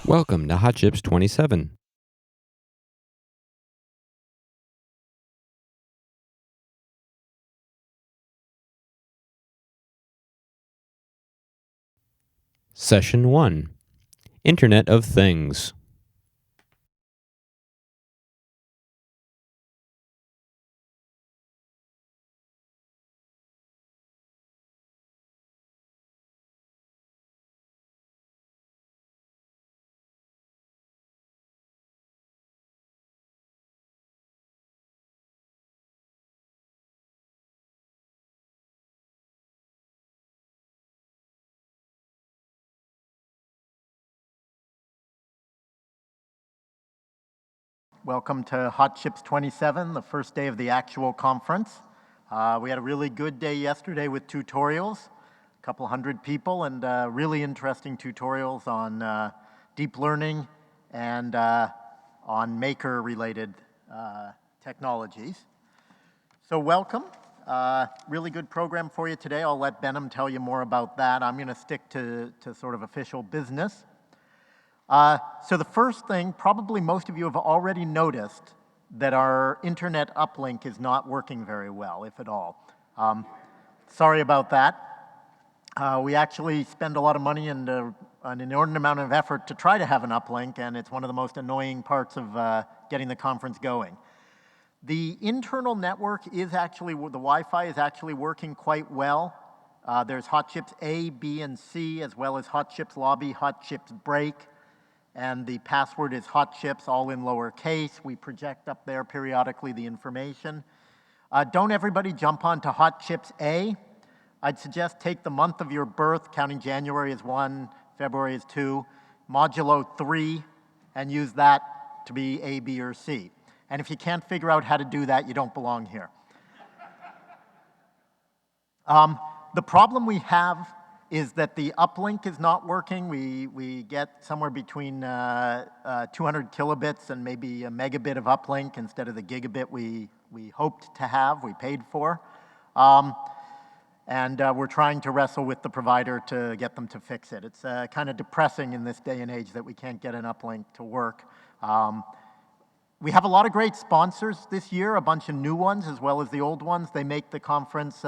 Welcome to HC27. Session 1. Internet of Things. Welcome to HC27, the first day of the actual conference. We had a really good day yesterday with tutorials, a couple hundred people, and really interesting tutorials on deep learning and on maker-related technologies. So welcome. Really good program for you today. I'll let Benham tell you more about that. I'm going to stick to sort of official business. So the first thing, probably most of you have already noticed that our internet uplink is not working very well, if at all. Sorry about that. We actually spend a lot of money and an inordinate amount of effort to try to have an uplink, and it's one of the most annoying parts of getting the conference going. The internal network is actually, the Wi-Fi is actually working quite well. There's HotChips A, B, and C, as well as HotChips Lobby, HotChips Break. And the password is HotChips, all in lowercase. We project up there periodically the information. Don't everybody jump onto HotChips A. I'd suggest take the month of your birth, counting January as 1, February as 2, modulo 3, and use that to be A, B, or C. And if you can't figure out how to do that, you don't belong here. The problem we have is that the uplink is not working. We get somewhere between 200 kilobits and maybe a megabit of uplink instead of the gigabit we hoped to have, we paid for. And we're trying to wrestle with the provider to get them to fix it. It's kind of depressing in this day and age that we can't get an uplink to work. We have a lot of great sponsors this year, a bunch of new ones as well as the old ones. They make the conference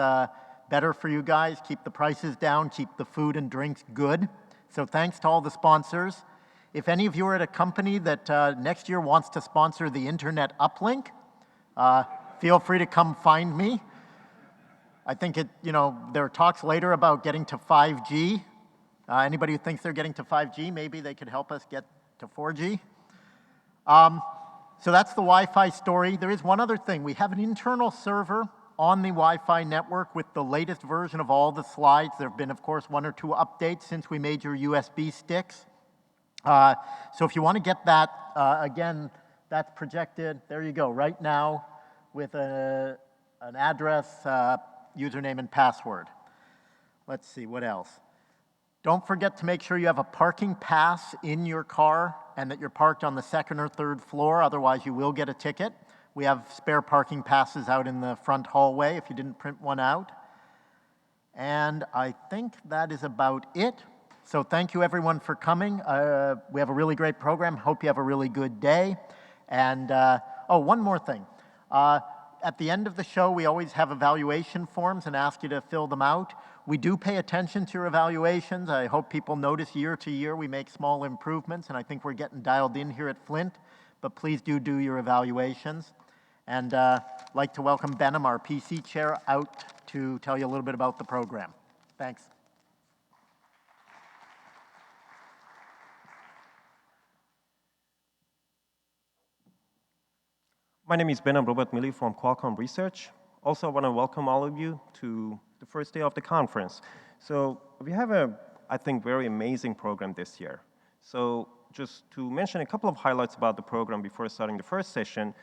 better for you guys, keep the prices down, keep the food and drinks good. So thanks to all the sponsors. If any of you are at a company that next year wants to sponsor the internet uplink, feel free to come find me. I think there are talks later about getting to 5G. Anybody who thinks they're getting to 5G, maybe they could help us get to 4G. So that's the Wi-Fi story. There is one other thing. We have an internal server on the Wi-Fi network with the latest version of all the slides. There have been, of course, 1 or 2 updates since we made your USB sticks. So if you want to get that, again, that's projected, there you go, right now with an address, username, and password. Let's see, what else? Don't forget to make sure you have a parking pass in your car and that you're parked on the 2nd or 3rd floor, otherwise you will get a ticket. We have spare parking passes out in the front hallway if you didn't print one out. And I think that is about it. So thank you everyone for coming. We have a really great program. Hope you have a really good day. And one more thing. At the end of the show, we always have evaluation forms and ask you to fill them out. We do pay attention to your evaluations. I hope people notice year to year we make small improvements, and I think we're getting dialed in here at Flint. But please do your evaluations. And I'd like to welcome Benham, our PC chair, out to tell you a little bit about the program. Thanks. My name is Benham Robert Milley from Qualcomm Research. Also, I want to welcome all of you to the first day of the conference. So we have I think, very amazing program this year. So just to mention a couple of highlights about the program before starting the first session.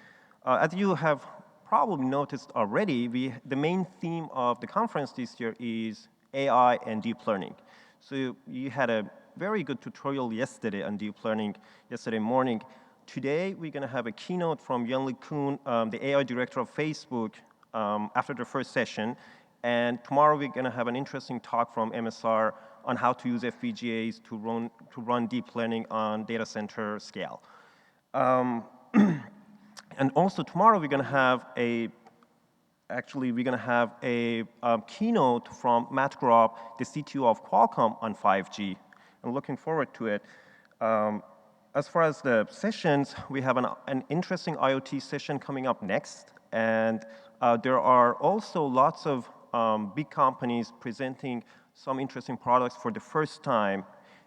As you have probably noticed already, the main theme of the conference this year is AI and deep learning. So you had a very good tutorial yesterday on deep learning, yesterday morning. Today, we're going to have a keynote from Youngli Kuhn, the AI director of Facebook, after the first session. And tomorrow, we're going to have an interesting talk from MSR on how to use FPGAs to run deep learning on data center scale. And also tomorrow we're going to have a keynote from Matt Grob, the CTO of Qualcomm, on 5G. I'm looking forward to it. As far as the sessions, we have an interesting IoT session coming up next. And there are also lots of big companies presenting some interesting products for the first time,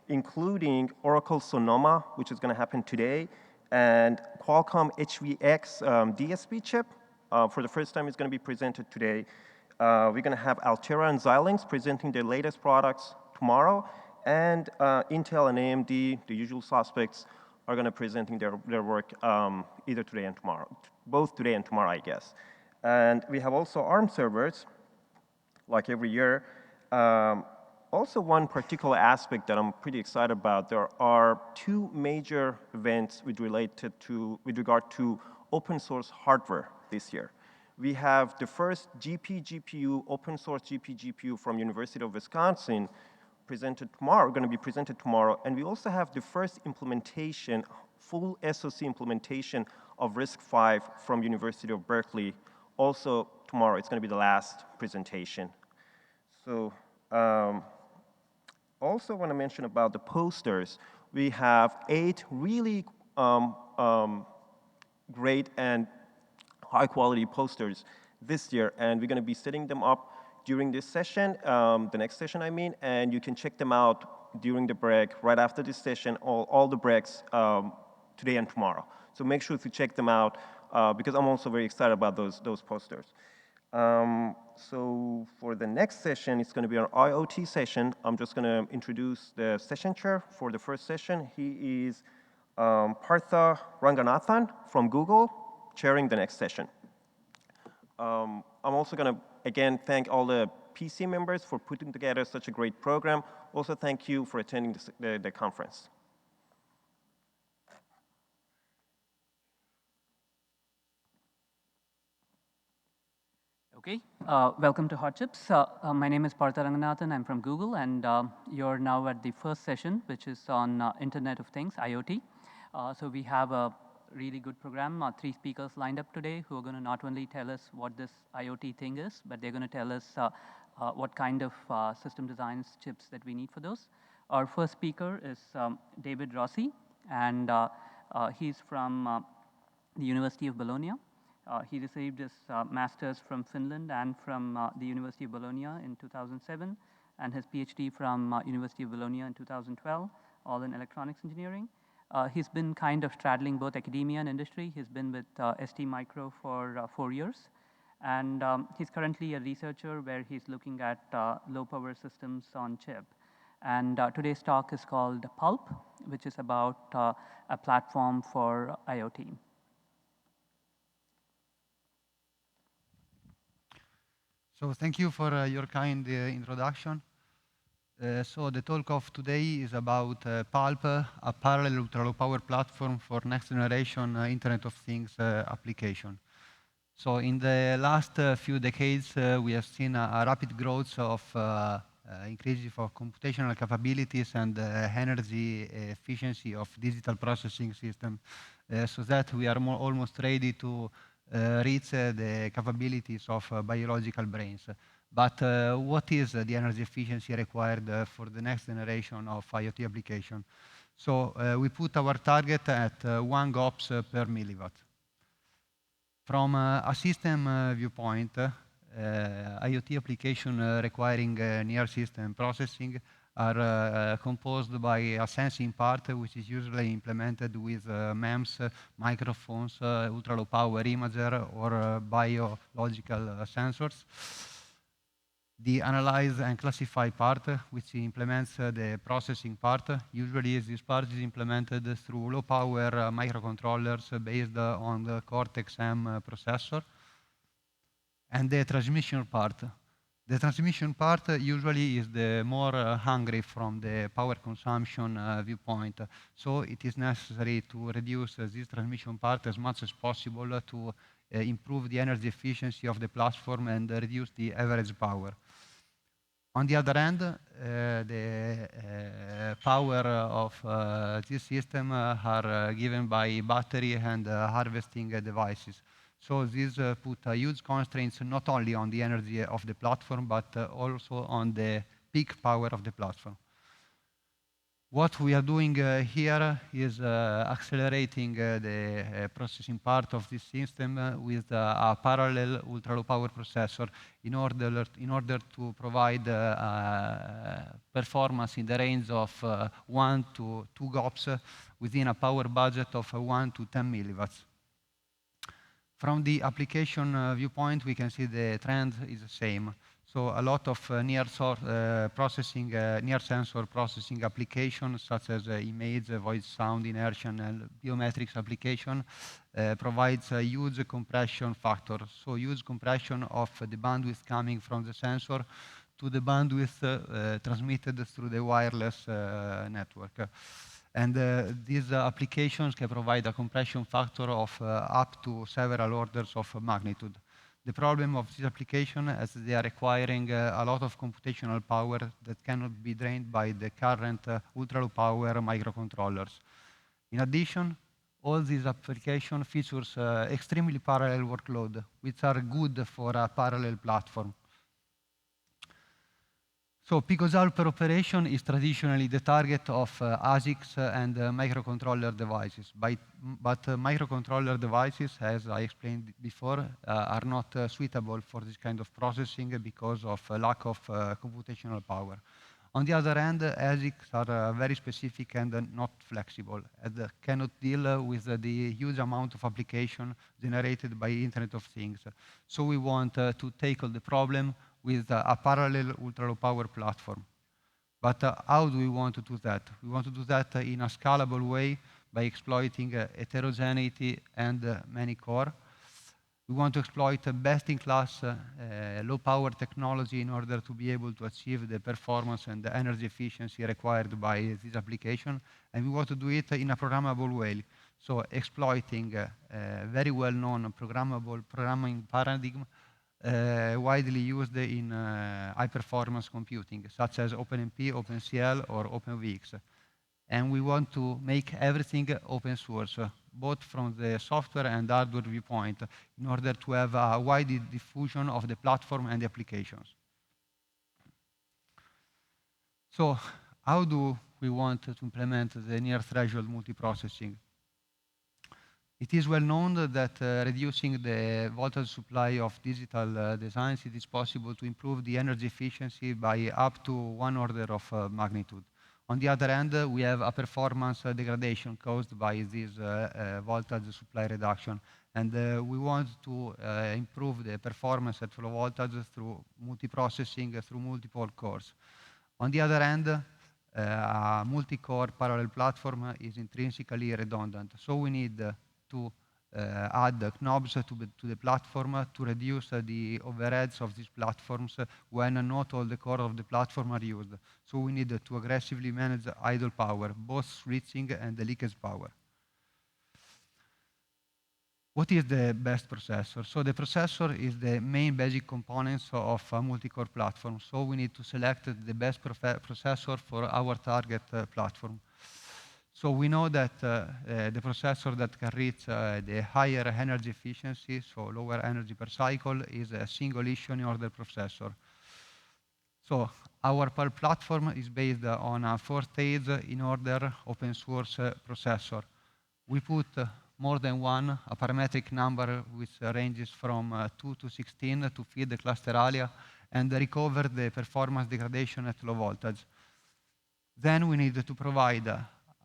including Oracle Sonoma, which is going to happen today, and Qualcomm HVX DSP chip. For the first time, it's going to be presented today. We're going to have Altera and Xilinx presenting their latest products tomorrow, and Intel and AMD, the usual suspects, are going to presenting their work either today and tomorrow, both today and tomorrow, I guess. And we have also ARM servers, like every year. Also, one particular aspect that I'm pretty excited about, there are two major events with regard to open source hardware this year. We have the first GPGPU, open source GPGPU from University of Wisconsin, presented tomorrow, going to be presented tomorrow. And we also have the first implementation, full SoC implementation of RISC-V from University of Berkeley, also tomorrow. It's going to be the last presentation. So also want to mention about the posters. We have 8 really great and high quality posters this year, and we're going to be setting them up during this session, the next session I mean, and you can check them out during the break, right after this session, all the breaks today and tomorrow. So make sure to check them out because I'm also very excited about those posters. So for the next session, it's going to be an IoT session. I'm just going to introduce the session chair for the first session. He is Partha Ranganathan from Google, chairing the next session. I'm also going to, again, thank all the PC members for putting together such a great program. Also, thank you for attending the conference. Okay, welcome to Hot Chips. My name is Partha Ranganathan. I'm from Google, and you're now at the first session, which is on Internet of Things, IoT. So we have a really good program, 3 speakers lined up today who are going to not only tell us what this IoT thing is, but they're going to tell us what kind of system designs, chips that we need for those. Our first speaker is David Rossi, and he's from the University of Bologna. He received his master's from Finland and from the University of Bologna in 2007, and his PhD from University of Bologna in 2012, all in electronics engineering. He's been kind of straddling both academia and industry. He's been with ST Micro for 4 years, and he's currently a researcher where he's looking at low-power systems on chip. And today's talk is called PULP, which is about a platform for IoT. So thank you for your kind introduction. So the talk of today is about PULP, a parallel ultra-low power platform for next generation Internet of Things application. So in the last few decades, we have seen a rapid growth of increase of computational capabilities and energy efficiency of digital processing system, so that we are almost ready to reach the capabilities of biological brains. But what is the energy efficiency required for the next generation of IoT application? So we put our target at 1 GOPS per milliwatt. From a system viewpoint, IoT application requiring near system processing are composed by a sensing part, which is usually implemented with MEMS, microphones, ultra-low power imager, or biological sensors. The analyze and classify part, which implements the processing part. Usually this part is implemented through low power microcontrollers based on the Cortex-M processor. And the transmission part. The transmission part usually is the more hungry from the power consumption viewpoint. So it is necessary to reduce this transmission part as much as possible to improve the energy efficiency of the platform and reduce the average power. On the other hand, the power of this system are given by battery and harvesting devices. So this put huge constraints not only on the energy of the platform, but also on the peak power of the platform. What we are doing here is accelerating the processing part of this system with a parallel ultra-low power processor in order to provide performance in the range of 1 to 2 GOPS within a power budget of 1 to 10 milliwatts. From the application viewpoint, we can see the trend is the same. So a lot of near sensor processing applications, such as image, voice, sound, inertia, and biometrics application, provides a huge compression factor. So huge compression of the bandwidth coming from the sensor to the bandwidth transmitted through the wireless network. And these applications can provide a compression factor of up to several orders of magnitude. The problem of this application is they are requiring a lot of computational power that cannot be drained by the current ultra-low power microcontrollers. In addition, all these application features extremely parallel workload, which are good for a parallel platform. So picosal per operation is traditionally the target of ASICs and microcontroller devices. But microcontroller devices, as I explained before, are not suitable for this kind of processing because of lack of computational power. On the other hand, ASICs are very specific and not flexible, and cannot deal with the huge amount of application generated by Internet of Things. So we want to tackle the problem with a parallel ultra-low power platform. But how do we want to do that? We want to do that in a scalable way by exploiting heterogeneity and many core. We want to exploit best-in-class low-power technology in order to be able to achieve the performance and the energy efficiency required by this application. And we want to do it in a programmable way. So exploiting very well-known programming paradigm widely used in high-performance computing, such as OpenMP, OpenCL, or OpenVX. And we want to make everything open source, both from the software and hardware viewpoint, in order to have a wide diffusion of the platform and the applications. So how do we want to implement the near-threshold multiprocessing? It is well known that reducing the voltage supply of digital designs, it is possible to improve the energy efficiency by up to 1 order of magnitude. On the other hand, we have a performance degradation caused by this voltage supply reduction. And we want to improve the performance at low voltage through multiprocessing through multiple cores. On the other hand, a multi-core parallel platform is intrinsically redundant. So we need to add knobs to the platform to reduce the overheads of these platforms when not all the core of the platform are used. So we need to aggressively manage idle power, both switching and the leakage power. What is the best processor? So the processor is the main basic components of a multi-core platform. So we need to select the best processor for our target platform. So we know that the processor that can reach the higher energy efficiency, so lower energy per cycle, is a single issue order processor. So our PULP platform is based on a 4-stage in order open source processor. We put more than one, a parametric number which ranges from 2 to 16 to feed the cluster area and recover the performance degradation at low voltage. Then we need to provide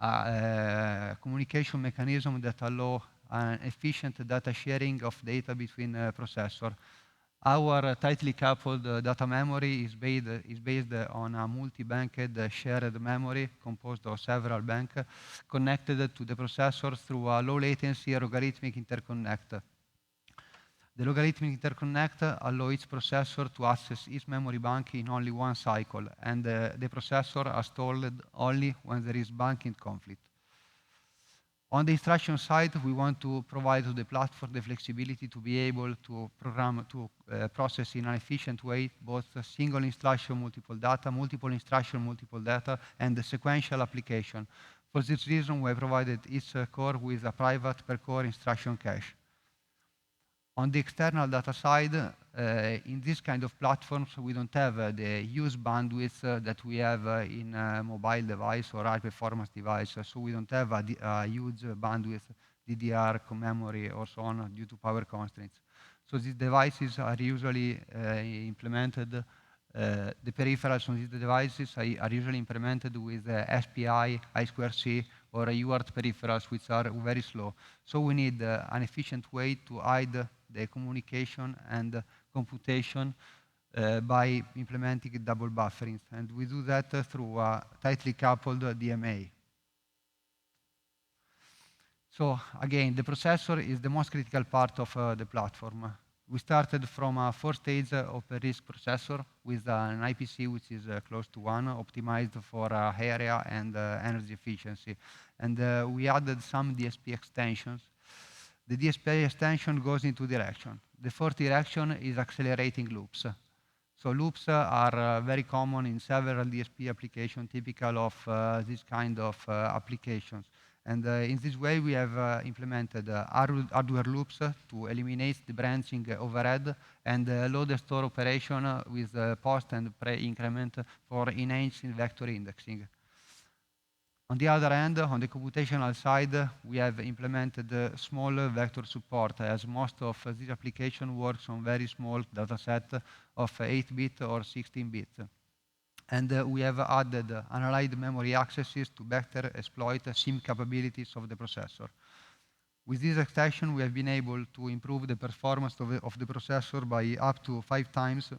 a communication mechanism that allows an efficient data sharing of data between processors. Our tightly coupled data memory is based on a multi-banked shared memory composed of several banks connected to the processor through a low latency logarithmic interconnect. The logarithmic interconnect allows each processor to access each memory bank in only one cycle, and the processor is stalled only when there is banking conflict. On the instruction side, we want to provide to the platform the flexibility to be able to program, to process in an efficient way both single instruction, multiple data, multiple instruction, multiple data, and the sequential application. For this reason, we have provided each core with a private per core instruction cache. On the external data side, in this kind of platforms, we don't have the use bandwidth that we have in a mobile device or high performance device. So we don't have a huge bandwidth, DDR, memory, or so on, due to power constraints. So these devices are usually implemented, the peripherals on these devices are usually implemented with SPI, I2C, or UART peripherals, which are very slow. So we need an efficient way to hide the communication and computation by implementing double buffering. And we do that through a tightly coupled DMA. So again, the processor is the most critical part of the platform. We started from a 4-stage open RISC processor with an IPC which is close to 1, optimized for area and energy efficiency. And we added some DSP extensions. The DSP extension goes in two directions. The first direction is accelerating loops. So loops are very common in several DSP applications, typical of this kind of applications. And in this way, we have implemented hardware loops to eliminate the branching overhead and load and store operation with post and pre-increment for enhancing vector indexing. On the other hand, on the computational side, we have implemented small vector support, as most of this application works on very small dataset of 8-bit or 16-bit. And we have added unaligned memory accesses to better exploit SIM capabilities of the processor. With this extension, we have been able to improve the performance of the processor by up to 5 times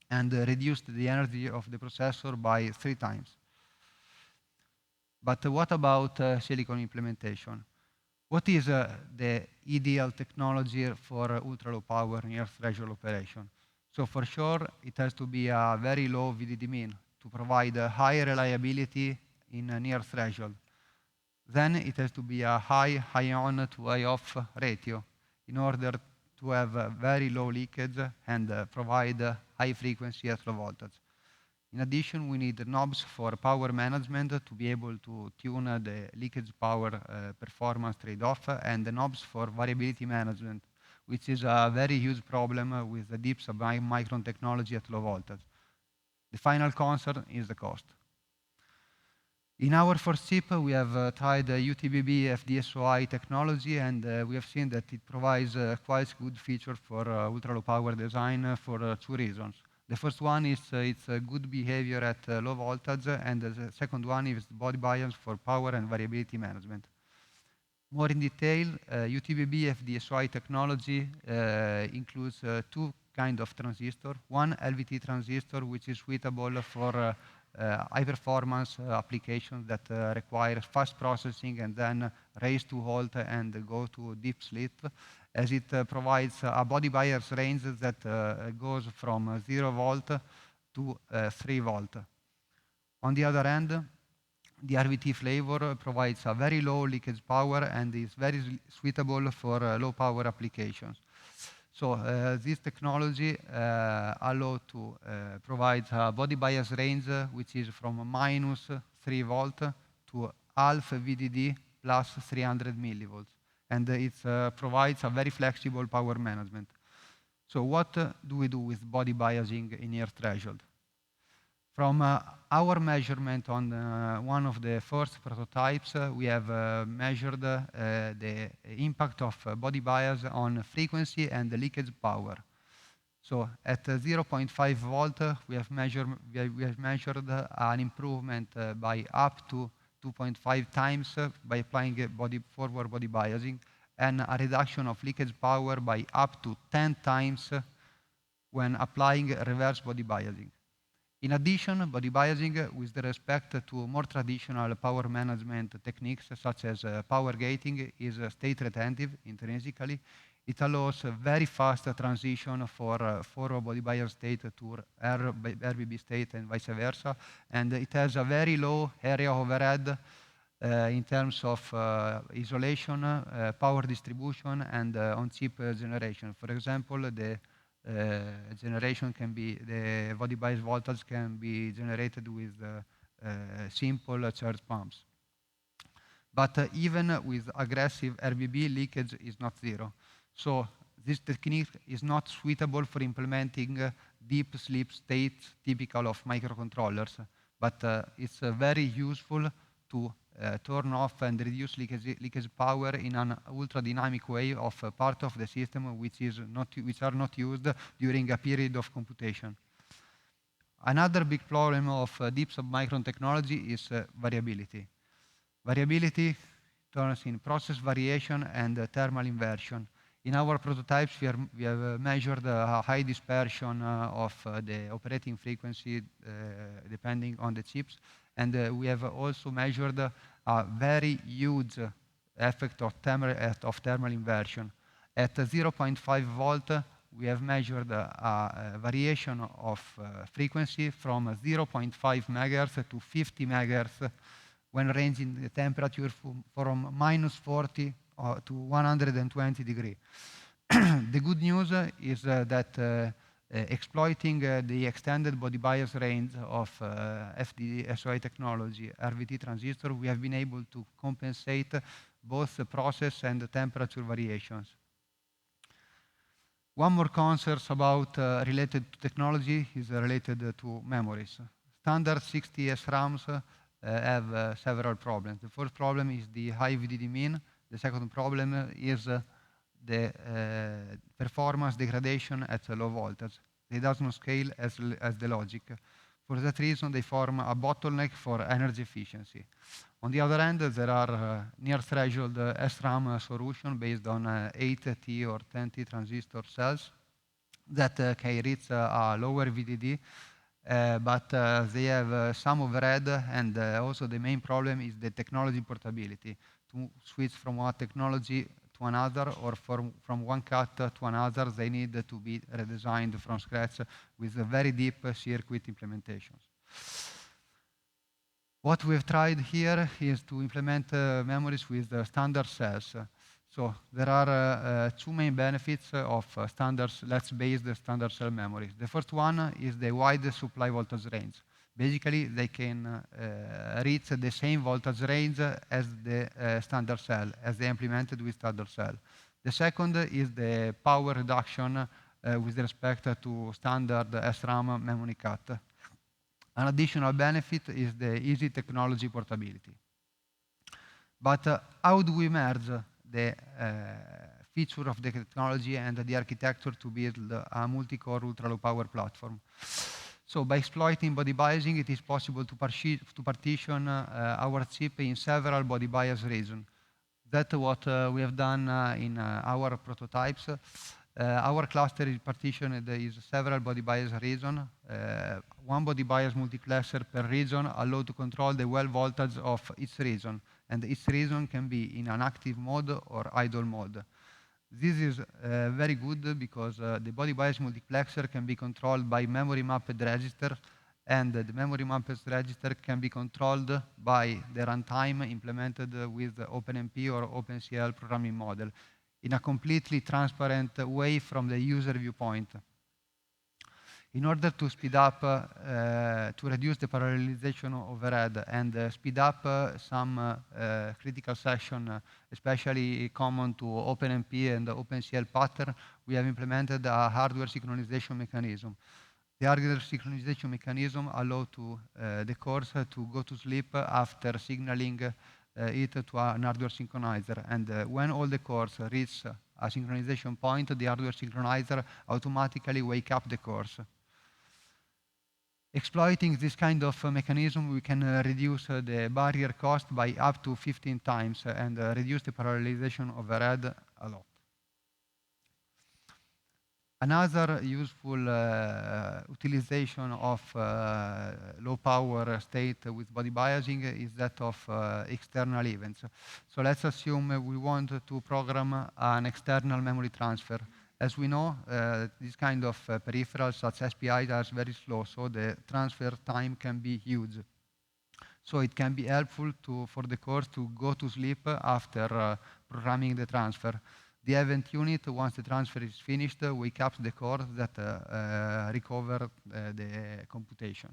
and reduced the energy of the processor by 3 times. But what about silicon implementation? What is the ideal technology for ultra-low power near threshold operation? So for sure, it has to be a very low VDD min to provide a high reliability in a near threshold. Then it has to be a high on to high off ratio in order to have very low leakage and provide high frequency at low voltage. In addition, we need knobs for power management to be able to tune the leakage power performance trade-off, and the knobs for variability management, which is a very huge problem with the deep submicron technology at low voltage. The final concern is the cost. In our first chip, we have tried UTBB FD-SOI technology, and we have seen that it provides quite good features for ultra-low power design for 2 reasons. The first one is it's good behavior at low voltage, and the second one is body bias for power and variability management. More in detail, UTBB FD-SOI technology includes 2 kinds of transistor. One LVT transistor, which is suitable for high performance applications that require fast processing and then raise to halt and go to deep sleep, as it provides a body bias range that goes from 0 volt to 3 volt. On the other hand, the RVT flavor provides a very low leakage power and is very suitable for low power applications. So this technology allows to provide a body bias range which is from minus 3 volt to half VDD plus 300 millivolts. And it provides a very flexible power management. So what do we do with body biasing in near threshold? From our measurement on one of the first prototypes, we have measured the impact of body bias on frequency and the leakage power. So at 0.5 volt, we have measured an improvement by up to 2.5 times by applying forward body biasing, and a reduction of leakage power by up to 10 times when applying reverse body biasing. In addition, body biasing with respect to more traditional power management techniques such as power gating is state retentive intrinsically. It allows a very fast transition for forward body bias state to RBB state and vice versa, and it has a very low area overhead in terms of isolation, power distribution, and on-chip generation. For example, the generation can be, the body bias voltage can be generated with simple charge pumps. But even with aggressive RBB, leakage is not zero. So this technique is not suitable for implementing deep sleep states typical of microcontrollers, but it's very useful to turn off and reduce leakage power in an ultra-dynamic way of a part of the system which are not used during a period of computation. Another big problem of deep submicron technology is variability. Variability turns in process variation and thermal inversion. In our prototypes, we have measured a high dispersion of the operating frequency depending on the chips, and we have also measured a very huge effect of thermal inversion. At 0.5 volt, we have measured a variation of frequency from 0.5 megahertz to 50 megahertz when ranging the temperature from -40 to 120 degrees. The good news is that exploiting the extended body bias range of FD-SOI technology, RVT transistor, we have been able to compensate both the process and the temperature variations. One more concern about related to technology is related to memories. Standard 60 SRAMs have several problems. The first problem is the high VDD min. The second problem is the performance degradation at low voltage. They does not scale as the logic. For that reason, they form a bottleneck for energy efficiency. On the other hand, there are near threshold SRAM solution based on 8T or 10T transistor cells that can reach a lower VDD, but they have some overhead, and also the main problem is the technology portability. To switch from one technology to another or from one cut to another, they need to be redesigned from scratch with very deep circuit implementations. What we've tried here is to implement memories with standard cells. So there are two main benefits of latch-based standard cell memories. The first one is the wide supply voltage range. Basically, they can reach the same voltage range as the standard cell, as they implemented with standard cell. The second is the power reduction with respect to standard SRAM memory cut. An additional benefit is the easy technology portability. But how do we merge the feature of the technology and the architecture to build a multi-core ultra-low power platform? So by exploiting body biasing, it is possible to partition our chip in several body bias regions. That's what we have done in our prototypes. Our cluster is partitioned in several body bias regions. One body bias multiplexer per region allows to control the well voltage of each region, and each region can be in an active mode or idle mode. This is very good because the body bias multiplexer can be controlled by memory mapped register, and the memory mapped register can be controlled by the runtime implemented with OpenMP or OpenCL programming model in a completely transparent way from the user viewpoint. In order to speed up, to reduce the parallelization overhead and speed up some critical section, especially common to OpenMP and OpenCL pattern, we have implemented a hardware synchronization mechanism. The hardware synchronization mechanism allows the cores to go to sleep after signaling it to an hardware synchronizer. And when all the cores reach a synchronization point, the hardware synchronizer automatically wakes up the cores. Exploiting this kind of mechanism, we can reduce the barrier cost by up to 15 times and reduce the parallelization overhead a lot. Another useful utilization of low power state with body biasing is that of external events. So let's assume we want to program an external memory transfer. As we know, this kind of peripherals such as SPI are very slow, so the transfer time can be huge. So it can be helpful for the course to go to sleep after programming the transfer. The event unit, once the transfer is finished, wake up the core that recover the computation.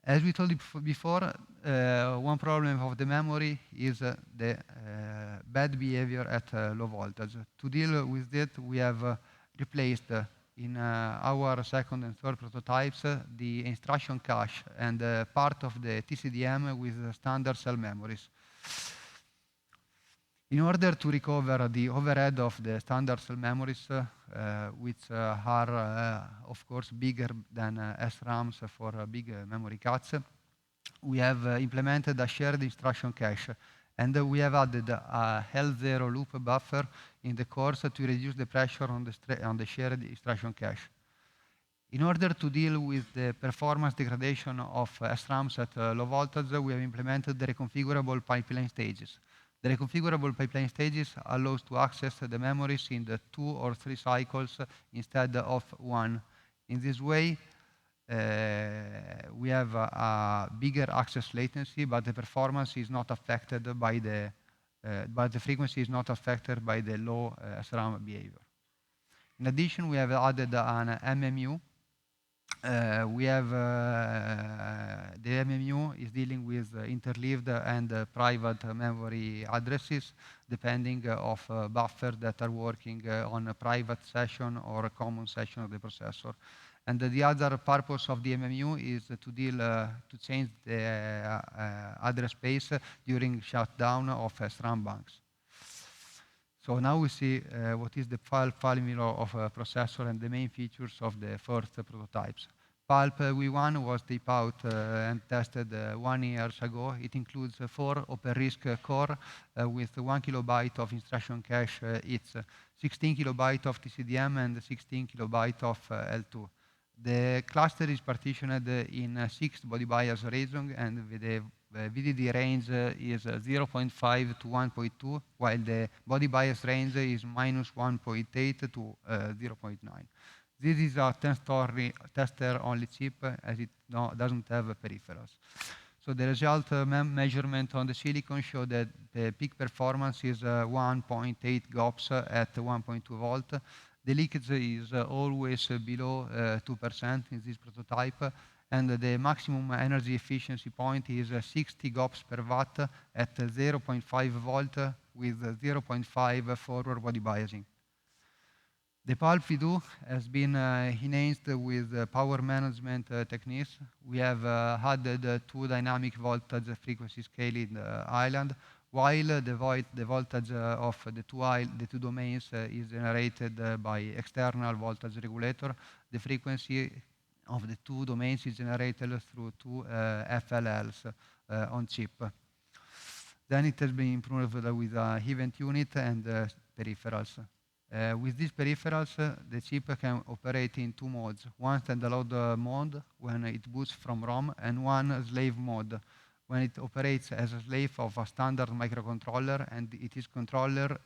As we told you before, one problem of the memory is the bad behavior at low voltage. To deal with that, we have replaced in our second and third prototypes the instruction cache and part of the TCDM with standard cell memories. In order to recover the overhead of the standard cell memories, which are, of course, bigger than SRAMs for big memory cards, we have implemented a shared instruction cache. And we have added a L0 loop buffer in the course to reduce the pressure on the shared instruction cache. In order to deal with the performance degradation of SRAMs at low voltage, we have implemented the reconfigurable pipeline stages. The reconfigurable pipeline stages allows to access the memories in the 2 or 3 cycles instead of 1. In this way, we have a bigger access latency, but the performance is not affected by but the frequency is not affected by the low SRAM behavior. In addition, we have added an MMU. We have the MMU is dealing with interleaved and private memory addresses, depending of buffers that are working on a private session or a common session of the processor. And the other purpose of the MMU is to change the address space during shutdown of SRAM banks. So now we see what is the family of a processor and the main features of the first prototypes. PULP V1 was taped out and tested 1 year ago. It includes 4 open RISC core with 1 kilobyte of instruction cache each, 16 kilobyte of TCDM and 16 kilobyte of L2. The cluster is partitioned in 6 body bias regions, and the VDD range is 0.5 to 1.2, while the body bias range is minus 1.8 to 0.9. This is a tester-only chip, as it doesn't have peripherals. So the result measurement on the silicon show that the peak performance is 1.8 GOPS at 1.2 volt. The leakage is always below 2% in this prototype, and the maximum energy efficiency point is 60 GOPS per watt at 0.5 volt with 0.5 forward body biasing. The PULP V2 has been enhanced with power management techniques. We have added 2 dynamic voltage frequency scaling island, while the voltage of the two domains is generated by external voltage regulator. The frequency of the 2 domains is generated through 2 FLLs on chip. Then it has been improved with event unit and peripherals. With these peripherals, the chip can operate in 2 modes. One standalone mode when it boots from ROM, and one slave mode when it operates as a slave of a standard microcontroller and it is controlled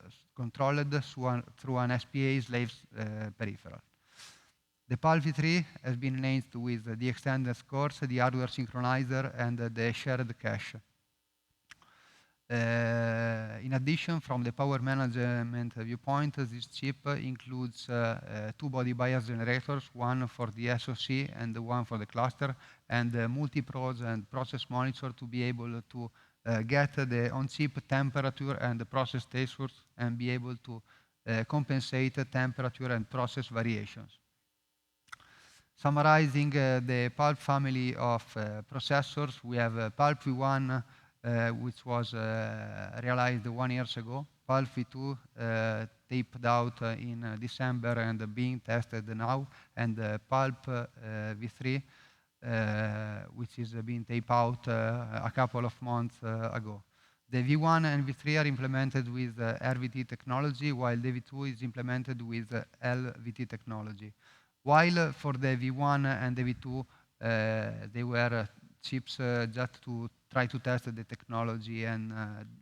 through an SPA slave peripheral. The PULP V3 has been enhanced with the extended cores, the hardware synchronizer, and the shared cache. In addition, from the power management viewpoint, this chip includes 2 body bias generators, one for the SoC and one for the cluster, and multi-pros and process monitor to be able to get the on-chip temperature and the process textures and be able to compensate temperature and process variations. Summarizing the PULP family of processors, we have PULP V1, which was realized 1 year ago, PULP V2 taped out in December and being tested now, and PULP V3, which is being taped out a couple of months ago. The V1 and V3 are implemented with RVT technology, while the V2 is implemented with LVT technology. While for the V1 and the V2, they were chips just to try to test the technology and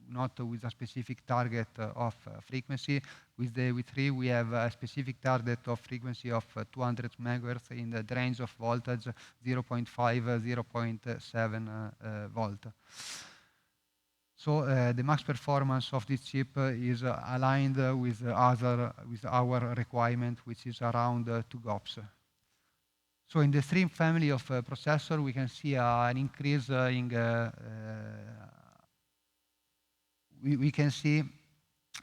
not with a specific target of frequency. With the V3, we have a specific target of frequency of 200 megahertz in the range of voltage 0.5, 0.7 volt. So the max performance of this chip is aligned with our requirement, which is around 2 GOPS. So in the Stream family of processor, we can see an increase we can see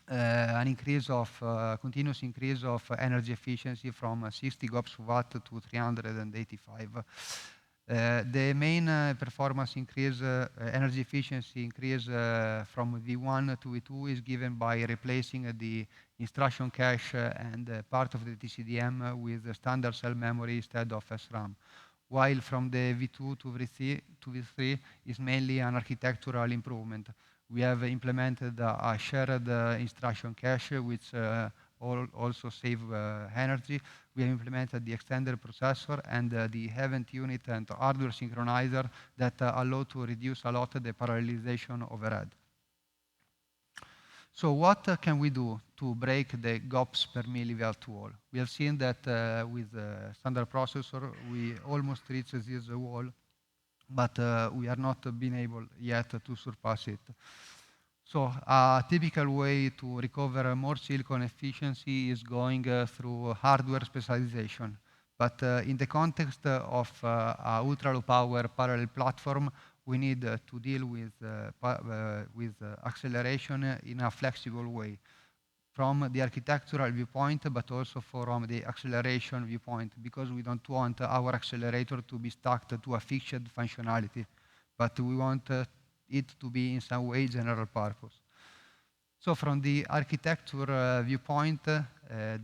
an increase of continuous increase of energy efficiency from 60 GOPS watt to 385. The main performance increase, energy efficiency increase from V1 to V2 is given by replacing the instruction cache and part of the TCDM with standard cell memory instead of SRAM. While from the V2 to V3 is mainly an architectural improvement. We have implemented a shared instruction cache, which also save energy. We have implemented the extended processor and the event unit and hardware synchronizer that allow to reduce a lot the parallelization overhead. So what can we do to break the GOPS per milliwatt wall? We have seen that with the standard processor, we almost reach this wall, but we are not been able yet to surpass it. So a typical way to recover more silicon efficiency is going through hardware specialization. But in the context of a ultra-low power parallel platform, we need to deal with acceleration in a flexible way from the architectural viewpoint, but also from the acceleration viewpoint, because we don't want our accelerator to be stuck to a fixed functionality, but we want it to be in some way general purpose. So from the architecture viewpoint,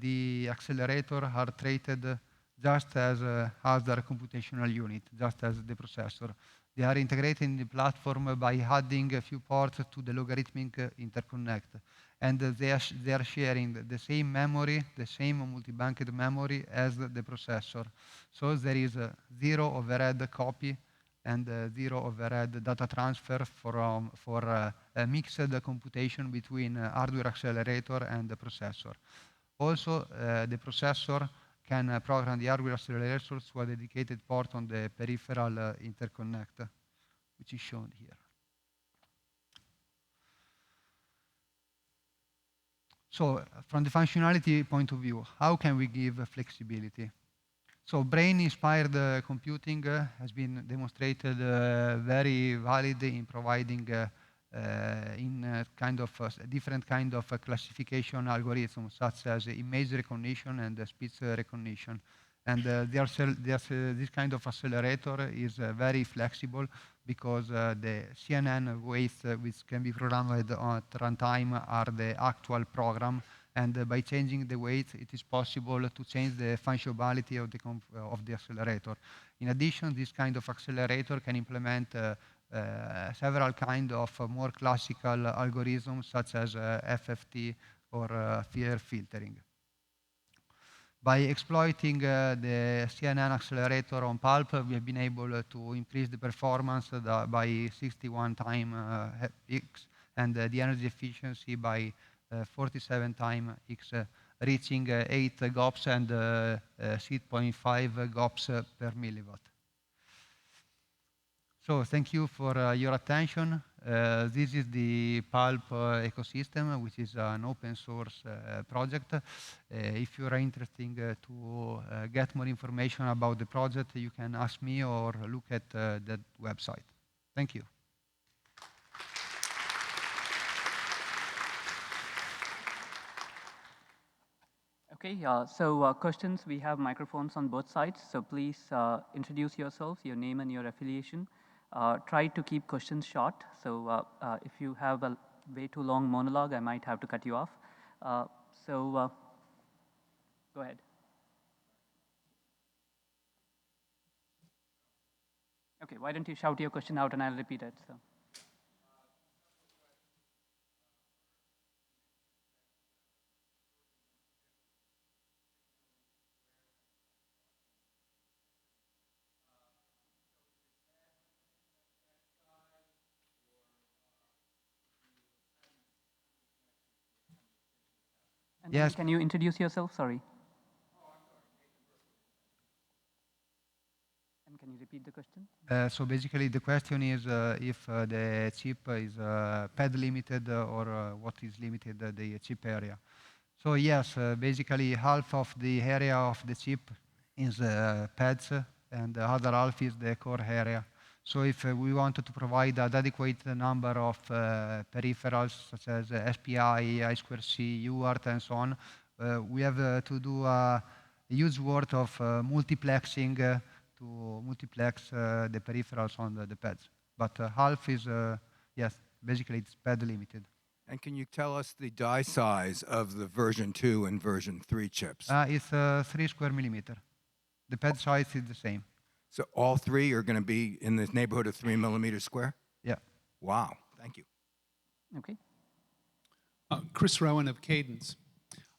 the accelerator are treated just as other computational unit, just as the processor. They are integrated in the platform by adding a few ports to the logarithmic interconnect. And they are sharing the same memory, the same multi-banked memory as the processor. So there is a zero overhead copy and zero overhead data transfer for a mixed computation between hardware accelerator and the processor. Also, the processor can program the hardware accelerator to a dedicated port on the peripheral interconnect, which is shown here. So from the functionality point of view, how can we give flexibility? So brain-inspired computing has been demonstrated very valid in providing different kind of classification algorithms, such as image recognition and speech recognition. And this kind of accelerator is very flexible because the CNN weights which can be programmed at runtime are the actual program. And by changing the weight, it is possible to change the functionality of the accelerator. In addition, this kind of accelerator can implement several kinds of more classical algorithms, such as FFT or fear filtering. By exploiting the CNN accelerator on PULP, we have been able to increase the performance by 61 times X and the energy efficiency by 47 times X, reaching 8 GOPS and 6.5 GOPS per milliwatt. So thank you for your attention. This is the PULP ecosystem, which is an open source project. If you are interested to get more information about the project, you can ask me or look at that website. Thank you. Okay, so questions, we have microphones on both sides. So please introduce yourselves, your name and your affiliation. Try to keep questions short. So if you have a way too long monologue, I might have to cut you off. Go ahead. Okay, why don't you shout your question out and I'll repeat it. So. Yes. Can you introduce yourself? Sorry. And can you repeat the question? So basically, the question is if the chip is pad limited or what is limited the chip area. So yes, basically half of the area of the chip is pads, and the other half is the core area. So if we wanted to provide an adequate number of peripherals such as SPI, I2C, UART, and so on, we have to do a huge work of multiplexing to multiplex the peripherals on the pads. But half is, yes, basically it's pad limited. And can you tell us the die size of the version 2 and version 3 chips? It's 3 square millimeter. The pad size is the same. So all three are going to be in the neighborhood of 3 millimeters square? Yeah. Wow, thank you. Okay. Chris Rowan of Cadence.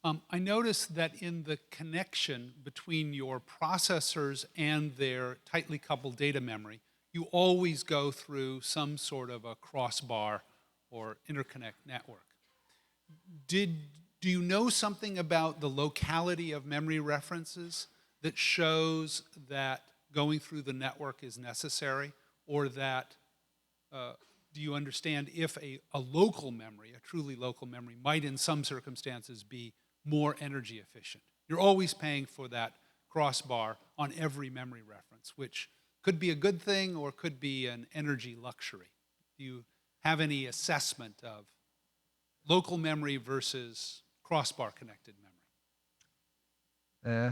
I noticed that in the connection between your processors and their tightly coupled data memory, you always go through some sort of a crossbar or interconnect network. Do you know something about the locality of memory references that shows that going through the network is necessary, or that do you understand if a local memory, a truly local memory, might in some circumstances be more energy efficient? You're always paying for that crossbar on every memory reference, which could be a good thing or could be an energy luxury. Do you have any assessment of local memory versus crossbar connected memory?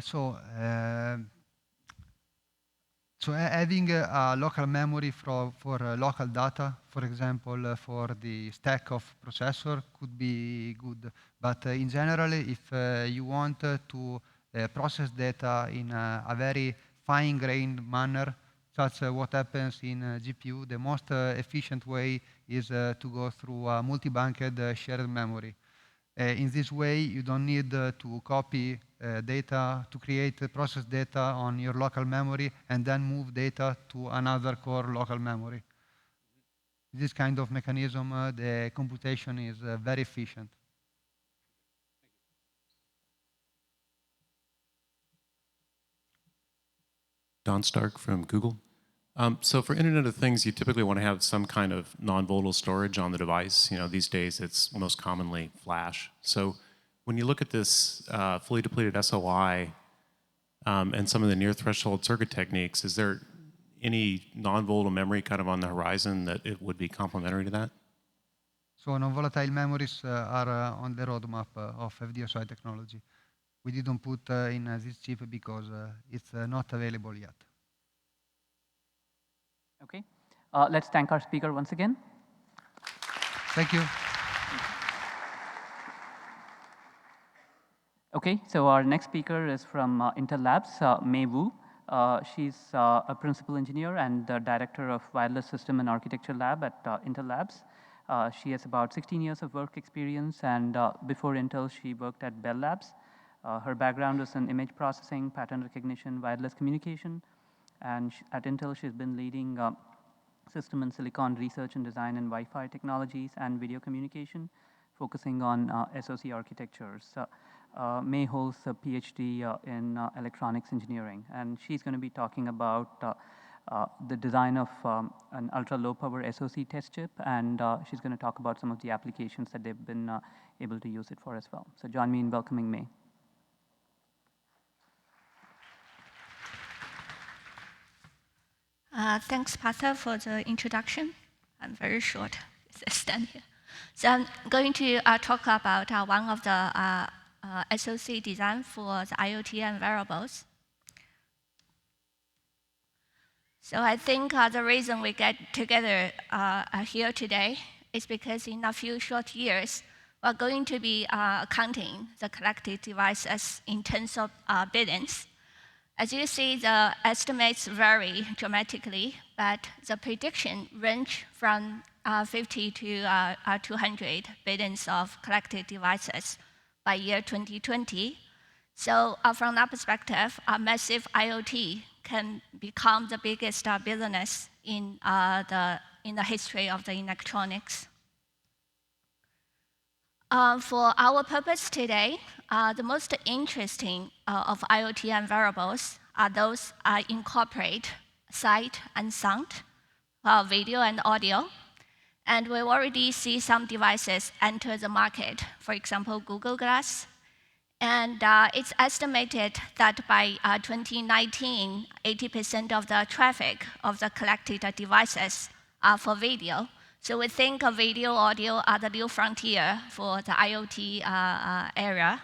So having a local memory for local data, for example, for the stack of processor could be good. But in general, if you want to process data in a very fine-grained manner, such what happens in GPU, the most efficient way is to go through a multi-banked shared memory. In this way, you don't need to copy data to create process data on your local memory and then move data to another core local memory. This kind of mechanism, the computation is very efficient. Don Stark from Google. So for Internet of Things, you typically want to have some kind of non-volatile storage on the device. You know, these days it's most commonly flash. So when you look at this fully depleted SOI and some of the near threshold circuit techniques, is there any non-volatile memory kind of on the horizon that it would be complementary to that? So non-volatile memories are on the roadmap of FD-SOI technology. We didn't put in this chip because it's not available yet. Okay. Let's thank our speaker once again. Thank you. Okay, so our next speaker is from Intel Labs, Mei Wu. She's a principal engineer and the director of Wireless System and Architecture Lab at Intel Labs. She has about 16 years of work experience, and before Intel, she worked at Bell Labs. Her background is in image processing, pattern recognition, wireless communication, and at Intel, she's been leading system and silicon research and design in Wi-Fi technologies and video communication, focusing on SoC architectures. May holds a PhD in electronics engineering, and she's going to be talking about the design of an ultra-low power SoC test chip, and she's going to talk about some of the applications that they've been able to use it for as well. So join me in welcoming May. Thanks, Pastor, for the introduction. I'm very short. Stand here. So I'm going to talk about one of the SoC design for the IoT and wearables. So I think the reason we get together here today is because in a few short years, we're going to be counting the collected devices in tens of billions. As you see, the estimates vary dramatically, but the prediction range from 50 to 200 billions of collected devices by year 2020. So from that perspective, massive IoT can become the biggest business in the history of the electronics. For our purpose today, the most interesting of IoT and wearables are those incorporate sight and sound, video and audio. And we already see some devices enter the market, for example, Google Glass. And it's estimated that by 2019, 80% of the traffic of the collected devices are for video. So we think video, audio are the new frontier for the IoT area.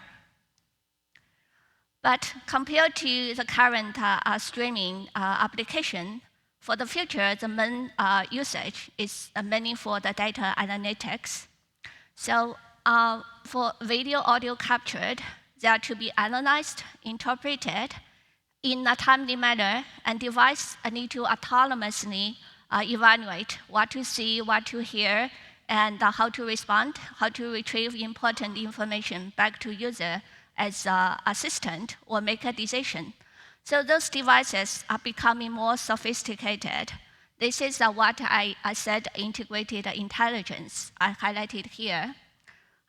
But compared to the current streaming application, for the future, the main usage is mainly for the data analytics. So for video audio captured, they are to be analyzed, interpreted in a timely manner, and device need to autonomously evaluate what to see, what to hear, and how to respond, how to retrieve important information back to user as assistant or make a decision. So those devices are becoming more sophisticated. This is what I said, integrated intelligence, I highlighted here.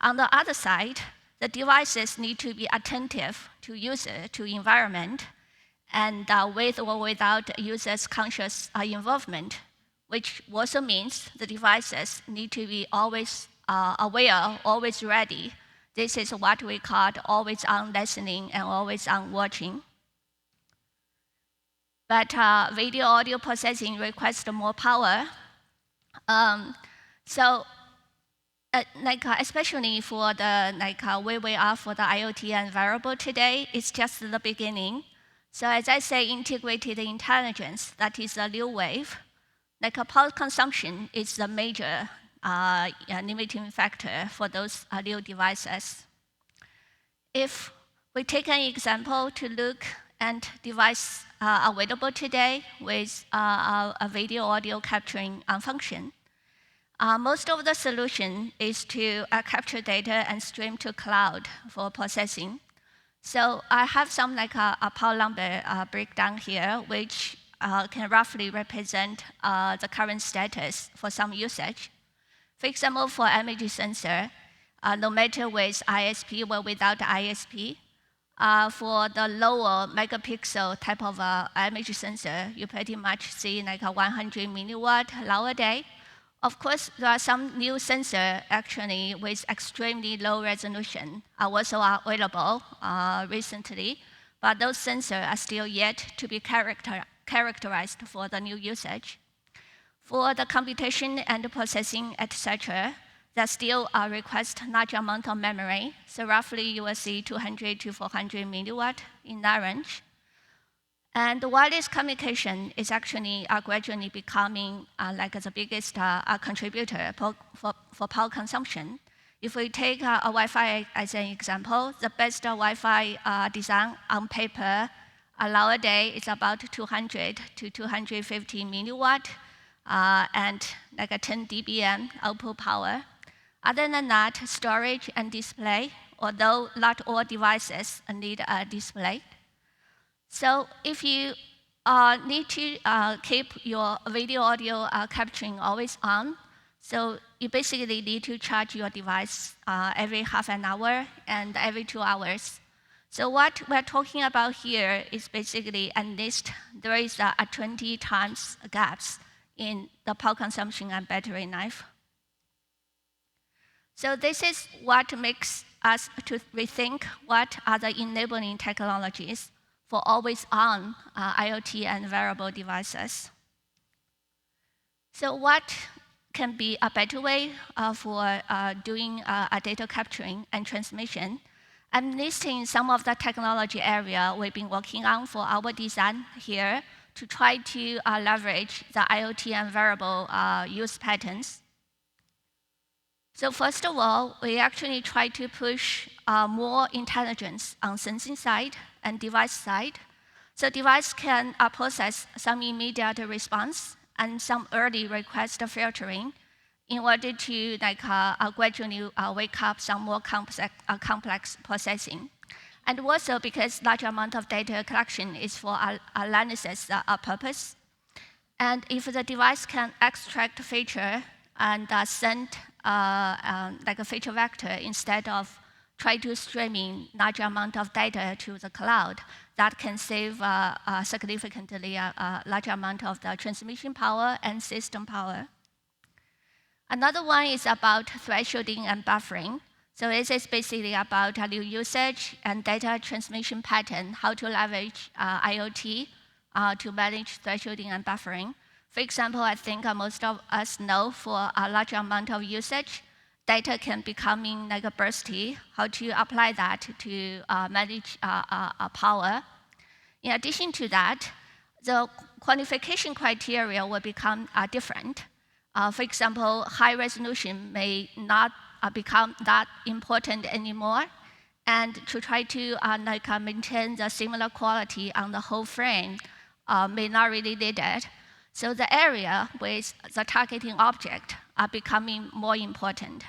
On the other side, the devices need to be attentive to user, to environment, and with or without users' conscious involvement, which also means the devices need to be always aware, always ready. This is what we call always-on listening and always-on watching. But video audio processing requires more power. Especially for the where we are for the IoT and wearable today, it's just the beginning. So as I say, integrated intelligence, that is a new wave. Power consumption is the major limiting factor for those new devices. If we take an example to look at device available today with a video audio capturing function, most of the solution is to capture data and stream to cloud for processing. So I have some a power number breakdown here, which can roughly represent the current status for some usage. For example, for image sensor, no matter with ISP or without ISP, for the lower megapixel type of image sensor, you pretty much see a 100 milliwatt nowadays. Of course, there are some new sensors actually with extremely low resolution are also available recently, but those sensors are still yet to be characterized for the new usage. For the computation and processing, etc., that still request large amount of memory. So roughly you will see 200 to 400 milliwatt in that range. And wireless communication is actually gradually becoming the biggest contributor for power consumption. If we take a Wi-Fi as an example, the best Wi-Fi design on paper nowadays is about 200 to 250 milliwatt and a 10 dBm output power. Other than that, storage and display, although not all devices need a display. So if you need to keep your video audio capturing always on, so you basically need to charge your device every half an hour and every 2 hours. So what we're talking about here is basically at least there is a 20 times gaps in the power consumption and battery life. So this is what makes us to rethink what are the enabling technologies for always-on IoT and wearable devices. So what can be a better way for doing data capturing and transmission? I'm listing some of the technology area we've been working on for our design here to try to leverage the IoT and wearable use patterns. So first of all, we actually try to push more intelligence on sensing side and device side. So device can process some immediate response and some early request filtering in order to gradually wake up some more complex processing. And also because large amount of data collection is for analysis purpose. And if the device can extract feature and send like a feature vector instead of try to streaming large amount of data to the cloud. That can save significantly a large amount of the transmission power and system power. Another one is about thresholding and buffering. So this is basically about new usage and data transmission pattern, how to leverage IoT to manage thresholding and buffering. For example, I think most of us know for a large amount of usage, data can becoming like a bursty, how to apply that to manage power. In addition to that, the quantification criteria will become different. For example, high resolution may not become that important anymore, and to try to maintain the similar quality on the whole frame may not really need it. So the area with the targeting object are becoming more important.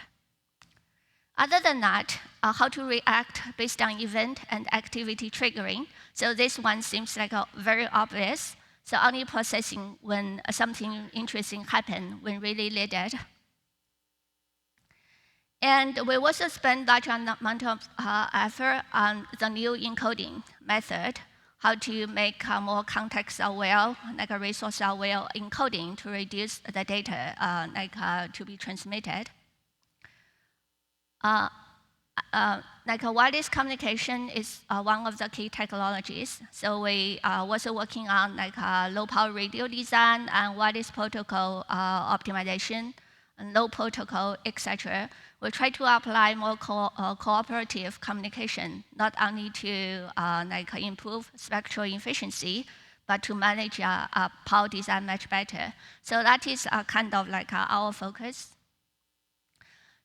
Other than that, how to react based on event and activity triggering. So this one seems like very obvious. So only processing when something interesting happens when really needed. And we also spend large amount of effort on the new encoding method, how to make more context-aware, like a resource-aware encoding to reduce the data to be transmitted. Wireless communication is one of the key technologies. So we also working on low-power radio design and wireless protocol optimization, and low protocol, etc. We try to apply more cooperative communication, not only to improve spectral efficiency, but to manage power design much better. So that is kind of our focus.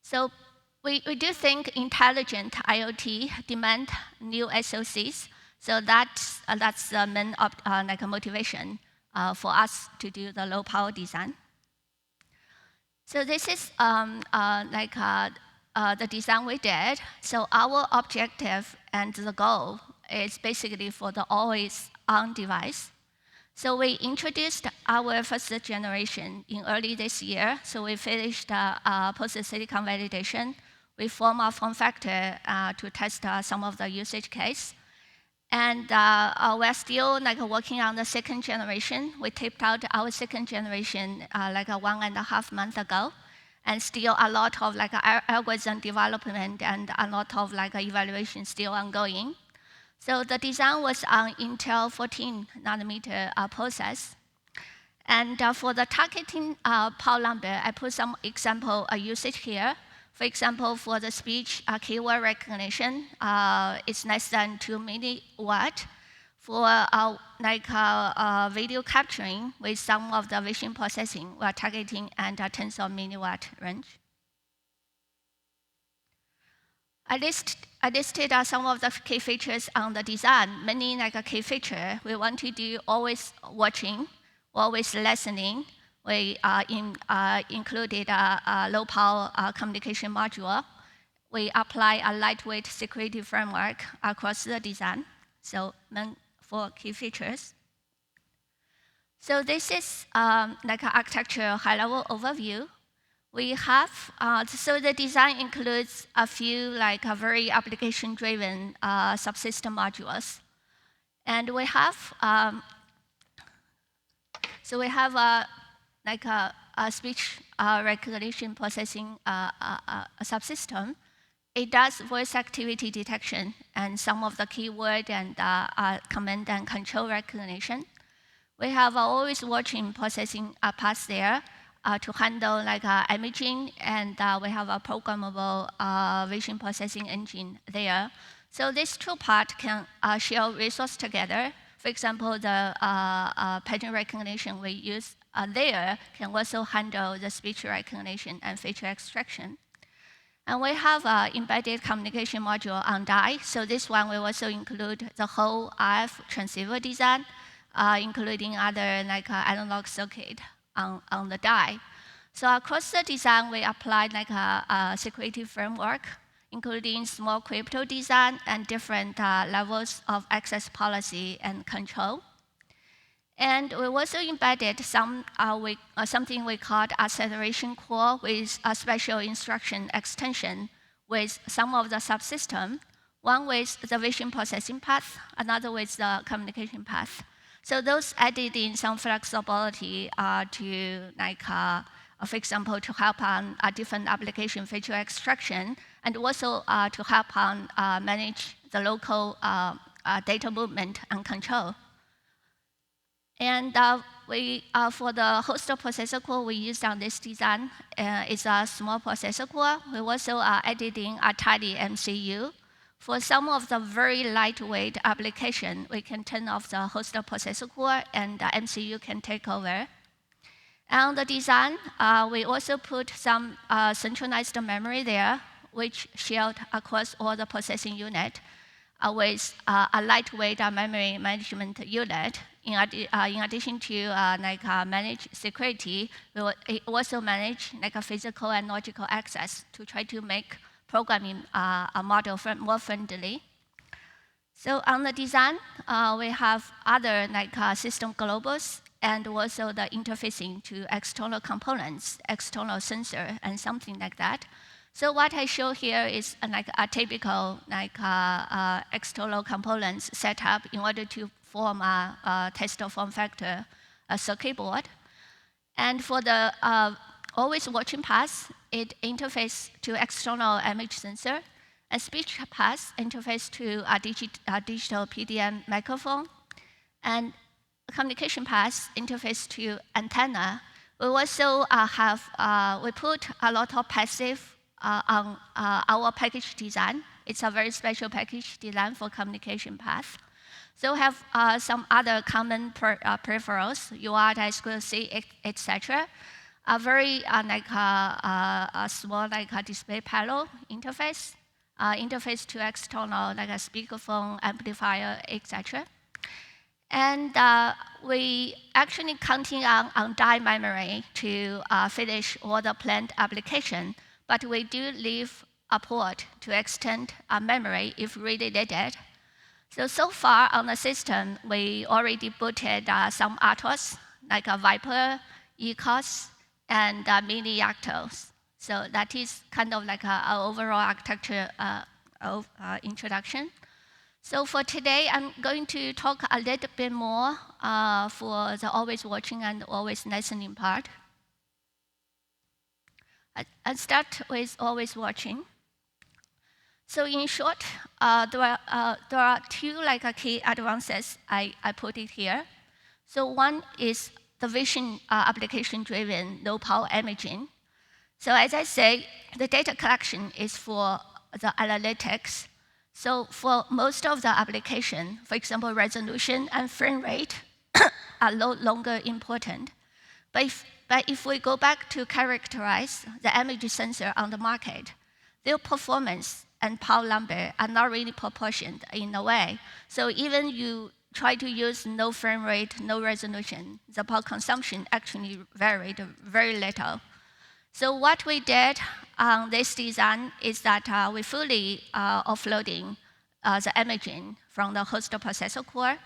So we do think intelligent IoT demand new SoCs. So that's the main motivation for us to do the low power design. So this is the design we did. So our objective and the goal is basically for the always on device. So we introduced our first generation in early this year. So we finished post-silicon validation. We formed a form factor to test some of the usage case. And we're still working on the second generation. We taped out our second generation 1.5 months ago. And still a lot of algorithm development and a lot of evaluation still ongoing. So the design was on Intel 14 nanometer process. And for the targeting power number, I put some example usage here. For example, for the speech keyword recognition, it's less than 2 milliwatt. For video capturing with some of the vision processing, we're targeting at tens of milliwatt range. I listed some of the key features on the design. Many a key feature, we want to do always watching, always listening. We included a low power communication module. We apply a lightweight security framework across the design. So for key features. So this is an architecture high-level overview. We have, so the design includes a few very application-driven subsystem modules. And we have, so we have a speech recognition processing subsystem. It does voice activity detection and some of the keyword and command and control recognition. We have always watching processing parts there to handle imaging, and we have a programmable vision processing engine there. So these two parts can share resource together. For example, the pattern recognition we use there can also handle the speech recognition and feature extraction. And we have an embedded communication module on die. So this one will also include the whole RF transceiver design, including other analog circuit on the die. So across the design, we applied a security framework, including small crypto design and different levels of access policy and control. And we also embedded something we called acceleration core with a special instruction extension with some of the subsystem, one with the vision processing path, another with the communication path. So those added in some flexibility to, like, for example, to help on a different application feature extraction, and also to help on manage the local data movement and control. And for the host processor core we used on this design is a small processor core. We also added in a tiny MCU. For some of the very lightweight application, we can turn off the host processor core and the MCU can take over. On the design, we also put some centralized memory there, which shared across all the processing unit with a lightweight memory management unit. In addition to manage security, we will also manage like a physical and logical access to try to make programming a model more friendly. So on the design, we have other system globals and also the interfacing to external components, external sensor, and something like that. So what I show here is a typical external components setup in order to form a tester form factor circuit board. And for the always watching path, it interface to external image sensor, and speech path interface to a digital PDM microphone, and communication path interface to antenna. We also we put a lot of passive on our package design. It's a very special package design for communication path. So we have some other common peripherals, UART, I2C, etc. A very a small display panel interface, interface to external like a speakerphone, amplifier, etc. And we actually counting on die memory to finish all the planned application, but we do leave a port to extend memory if really needed. So far on the system, we already booted some RTOS, like a Viper, ECOS, and Mini Yactos. So that is kind of like an overall architecture introduction. So for today, I'm going to talk a little bit more for the always watching and always listening part. I'll start with always watching. So in short, there are two key advances I put it here. So one is the vision application-driven low-power imaging. So as I say, the data collection is for the analytics. So for most of the application, for example, resolution and frame rate are no longer important. But if we go back to characterize the image sensor on the market, their performance and power number are not really proportioned in a way. So even you try to use no frame rate, no resolution, the power consumption actually varied very little. So what we did on this design is that we fully offloading the imaging from the host processor core,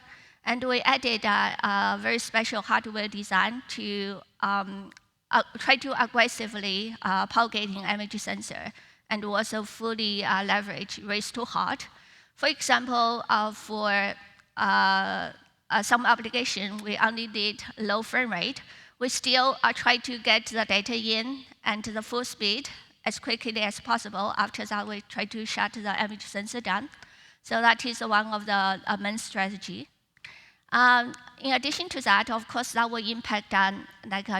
and we added a very special hardware design to try to aggressively power gating image sensor, and also fully leverage race to hard. For example, for some application, we only did low frame rate. We still try to get the data in and to the full speed as quickly as possible. After that, we try to shut the image sensor down. So that is one of the main strategy. In addition to that, of course, that will impact on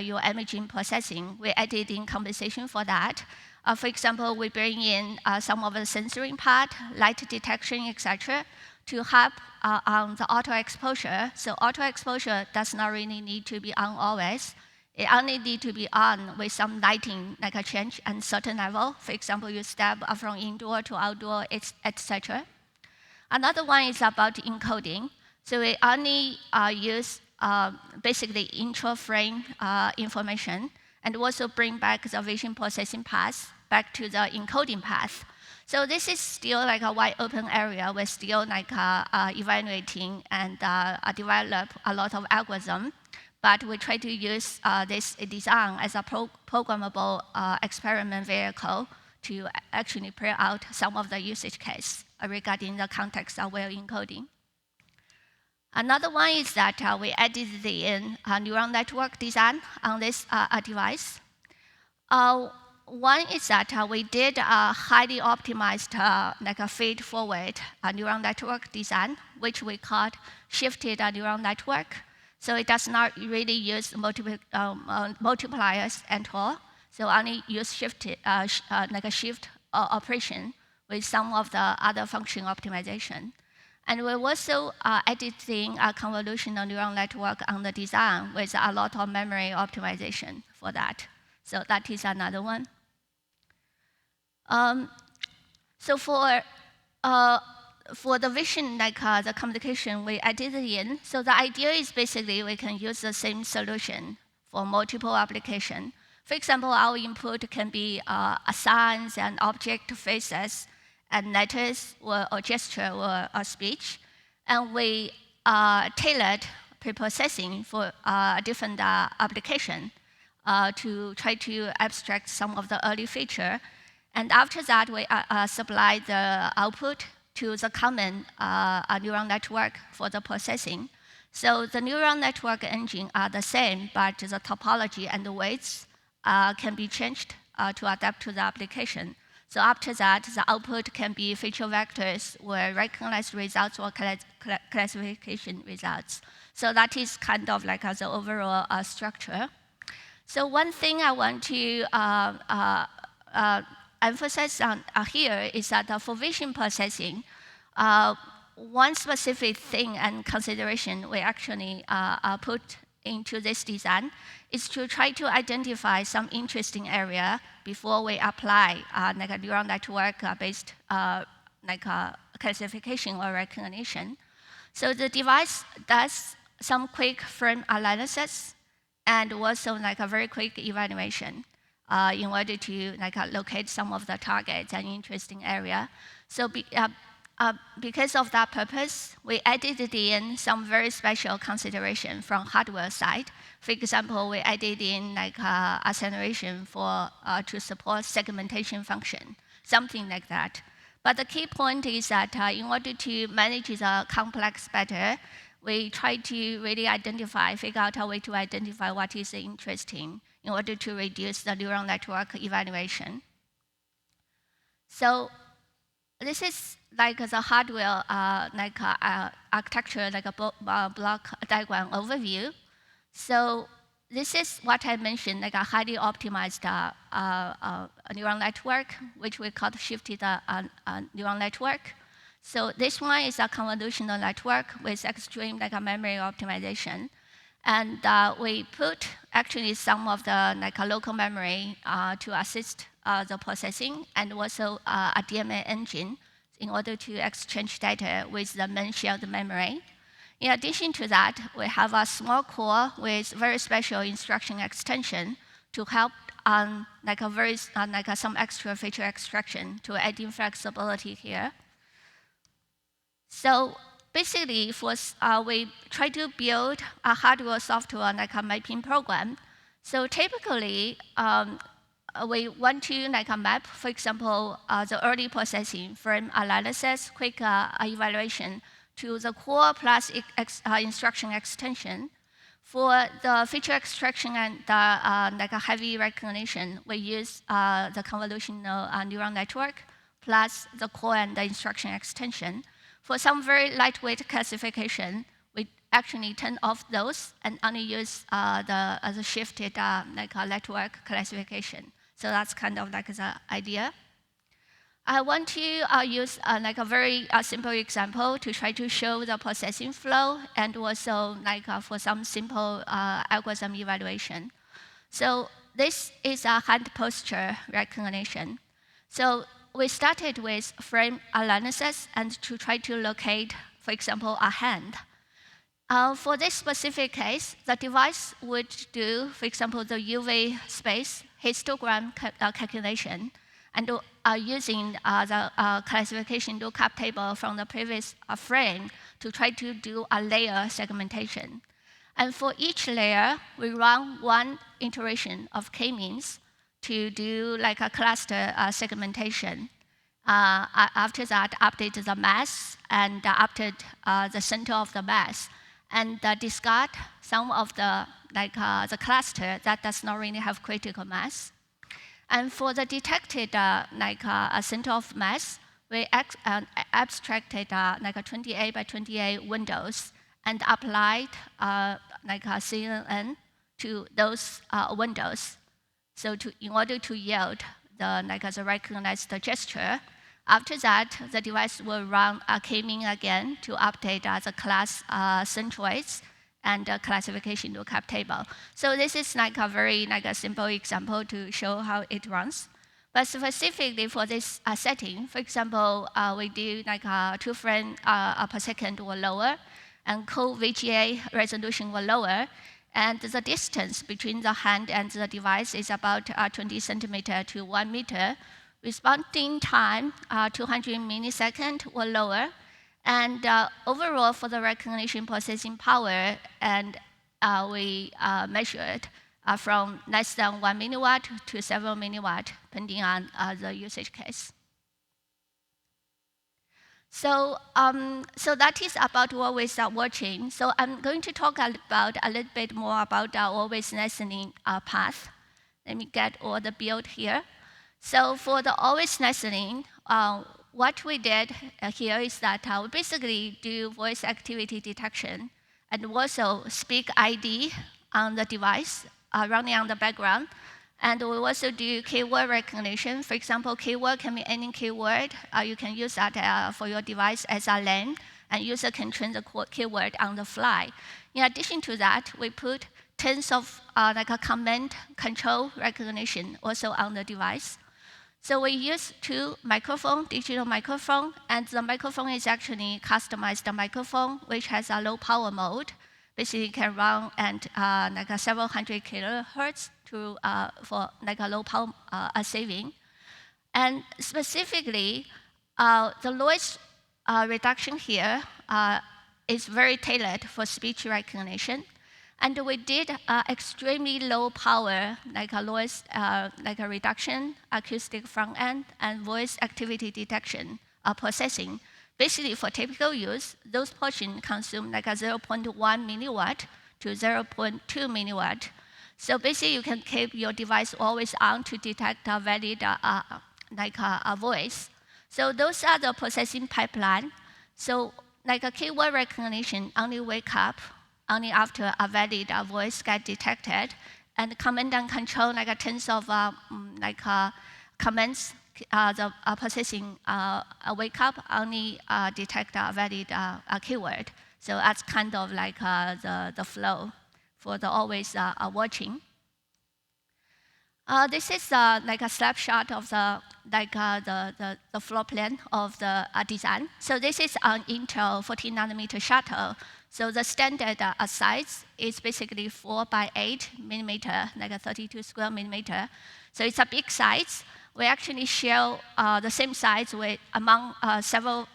your imaging processing. We added in compensation for that. For example, we bring in some of the sensoring part, light detection, etc., to help on the auto exposure. So auto exposure does not really need to be on always. It only need to be on with some lighting, like a change at certain level. For example, you step from indoor to outdoor, etc. Another one is about encoding. So we only use basically intra-frame information, and also bring back the vision processing path back to the encoding path. So this is still like a wide open area. We're still like evaluating and develop a lot of algorithm, but we try to use this design as a programmable experiment vehicle to actually play out some of the usage case regarding the context that we're encoding. Another one is that we added the neural network design on this device. One is that we did a highly optimized, like a feed-forward neural network design, which we called shifted neural network. So it does not really use multipliers at all. So only use shifted, like a shift operation with some of the other function optimization. And we're also editing a convolutional neural network on the design with a lot of memory optimization for that. So that is another one. So for the vision, like the communication, we added it in. So the idea is basically we can use the same solution for multiple applications. For example, our input can be signs and object faces and letters or gesture or speech. And we tailored preprocessing for different application to try to abstract some of the early feature. And after that, we supply the output to the common neural network for the processing. So the neural network engine are the same, but the topology and the weights can be changed to adapt to the application. So after that, the output can be feature vectors or recognized results or classification results. So that is kind of like the overall structure. So one thing I want to emphasize on here is that for vision processing, one specific thing and consideration we actually put into this design is to try to identify some interesting area before we apply like a neural network based like classification or recognition. So the device does some quick frame analysis and also like a very quick evaluation in order to like locate some of the targets and interesting area. So because of that purpose, we added in some very special consideration from hardware side. For example, we added in like acceleration for to support segmentation function, something like that. But the key point is that in order to manage the complex better, we try to really figure out a way to identify what is interesting in order to reduce the neural network evaluation. So this is like the hardware architecture, like a block diagram overview. So this is what I mentioned, like a highly optimized neural network, which we call shifted neural network. So this one is a convolutional network with extreme like a memory optimization. And we put actually some of the like a local memory to assist the processing, and also a DMA engine in order to exchange data with the main shared memory. In addition to that, we have a small core with very special instruction extension to help like a very some extra feature extraction to add in flexibility here. So basically, we try to build a hardware software like a mapping program. So typically, we want to like a map, for example, the early processing, frame analysis, quick evaluation to the core plus instruction extension. For the feature extraction and like a heavy recognition, we use the convolutional neural network plus the core and the instruction extension. For some very lightweight classification, we actually turn off those and only use the shifted like a network classification. So that's kind of like the idea. I want to use like a very simple example to try to show the processing flow and also like for some simple algorithm evaluation. So this is a hand posture recognition. So we started with frame analysis and to try to locate, for example, a hand. For this specific case, the device would do, for example, the UV space histogram calculation and using the classification lookup table from the previous frame to try to do a layer segmentation. And for each layer, we run one iteration of k-means to do like a cluster segmentation. After that, update the mass and update the center of the mass, and discard some of the the cluster that does not really have critical mass. And for the detected a center of mass, we abstracted a 28 by 28 windows and applied a CNN to those windows. So in order to yield the recognized gesture. After that, the device will run a k-mean again to update the class centroids and classification lookup table. So this is a very a simple example to show how it runs. But specifically for this setting, for example, we do 2 frames per second or lower, and co-VGA resolution or lower, and the distance between the hand and the device is about 20 centimeter to 1 meter. Responding time 200 milliseconds or lower, and overall for the recognition processing power, and we measured from less than 1 milliwatt to several milliwatt, depending on the usage case. So, so that is about always watching. So I'm going to talk about a little bit more about our always listening path. Let me get all the build here. So for the always listening, what we did here is that we basically do voice activity detection and also speak ID on the device running on the background. And we also do keyword recognition. For example, keyword can be any keyword. You can use that for your device as a lane, and user can train the keyword on the fly. In addition to that, we put tons of a command control recognition also on the device. So we use 2 microphones, digital microphone, and the microphone is actually customized microphone, which has a low power mode. Basically can run at several hundred kilohertz to, for a low power saving. And specifically, the noise reduction here is very tailored for speech recognition. And we did extremely low power, noise, a reduction, acoustic front end, and voice activity detection processing. Basically, for typical use, those portions consume 0.1 milliwatt to 0.2 milliwatt. So basically, you can keep your device always on to detect a valid a voice. So those are the processing pipeline. So a keyword recognition only wake up only after a valid voice gets detected, and command and control tens of commands. The processing wake up only detect a valid keyword. So that's kind of the flow for the always watching. This is a snapshot of the floor plan of the design. So this is an Intel 14 nanometer shuttle. So the standard size is basically 4 by 8 millimeter, 32 square millimeter. So it's a big size. We actually share the same size with among several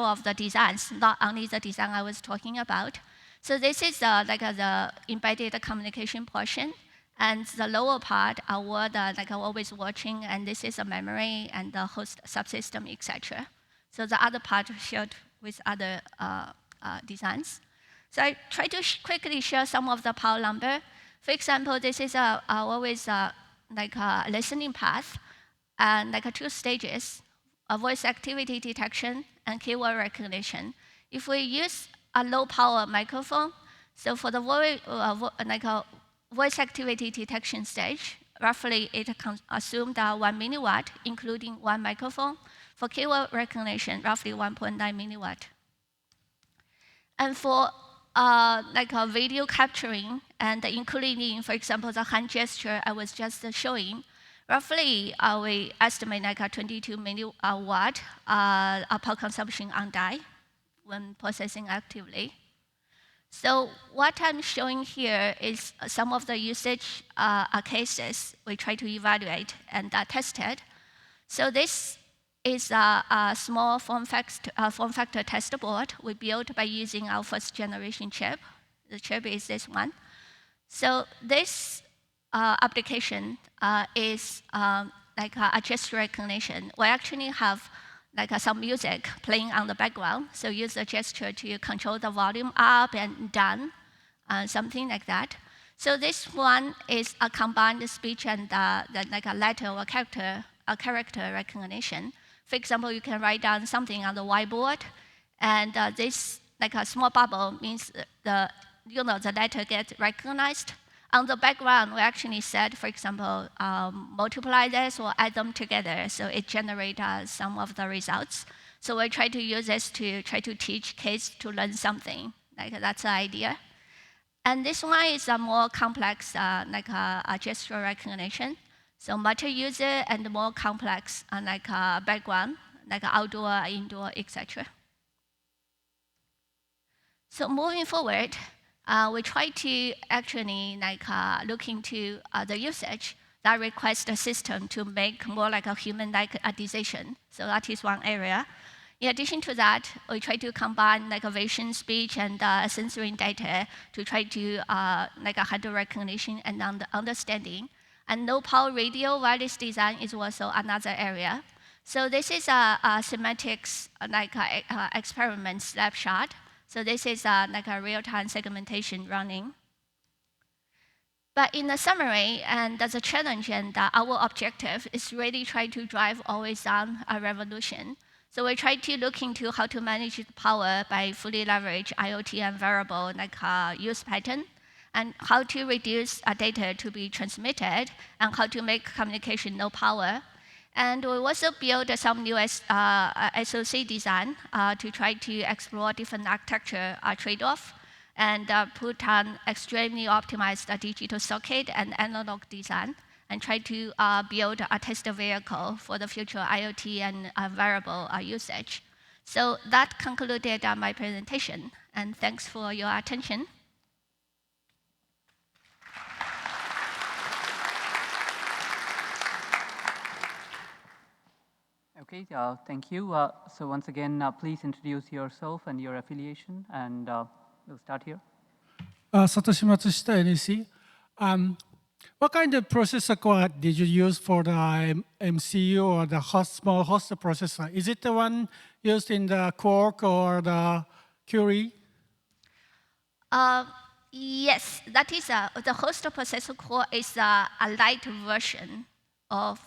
of the designs, not only the design I was talking about. So this is the embedded communication portion, and the lower part are what always watching, and this is a memory and the host subsystem, etc. So the other part shared with other designs. So I try to quickly share some of the power number. For example, this is always a listening path, and 2 stages, a voice activity detection and keyword recognition. If we use a low power microphone, so for the voice activity detection stage, roughly it assumed 1 milliwatt, including 1 microphone. For keyword recognition, roughly 1.9 milliwatt. And for video capturing and including, for example, the hand gesture I was just showing, roughly we estimate 22 milliwatt power consumption on die when processing actively. So what I'm showing here is some of the usage cases we try to evaluate and tested. So this is a small form factor test board we built by using our first generation chip. The chip is this one. So this application is like a gesture recognition. We actually have like some music playing on the background. So use the gesture to control the volume up and down, something like that. So this one is a combined speech and like a letter or character recognition. For example, you can write down something on the whiteboard, and this like a small bubble means the letter gets recognized. On the background, we actually said, for example, multiply this or add them together, so it generates some of the results. So we try to use this to try to teach kids to learn something. Like that's the idea. And this one is a more complex, like a gesture recognition. So multi-user and more complex, like a background, like outdoor, indoor, etc. So moving forward, we try to actually like look into the usage that requires the system to make more like a human-like decision. So that is one area. In addition to that, we try to combine like a vision, speech, and sensory data to try to like handle recognition and understanding. And low-power radio wireless design is also another area. So this is a semantics like experiment snapshot. So this is like a real-time segmentation running. But in the summary, and the challenge and our objective is really try to drive always-on revolution. So we try to look into how to manage the power by fully leverage IoT and wearable like use pattern, and how to reduce data to be transmitted, and how to make communication low power. And we also built some new SoC design to try to explore different architecture trade-off, and put on extremely optimized digital circuit and analog design, and try to build a test vehicle for the future IoT and wearable usage. So that concluded my presentation, and thanks for your attention. Okay, thank you. So once again, please introduce yourself and your affiliation, and we'll start here. Satoshi Matsushita, NEC. What kind of processor core did you use for the MCU or the small host processor? Is it the one used in the Quark or the Curie? Yes, that is the host processor core is a light version of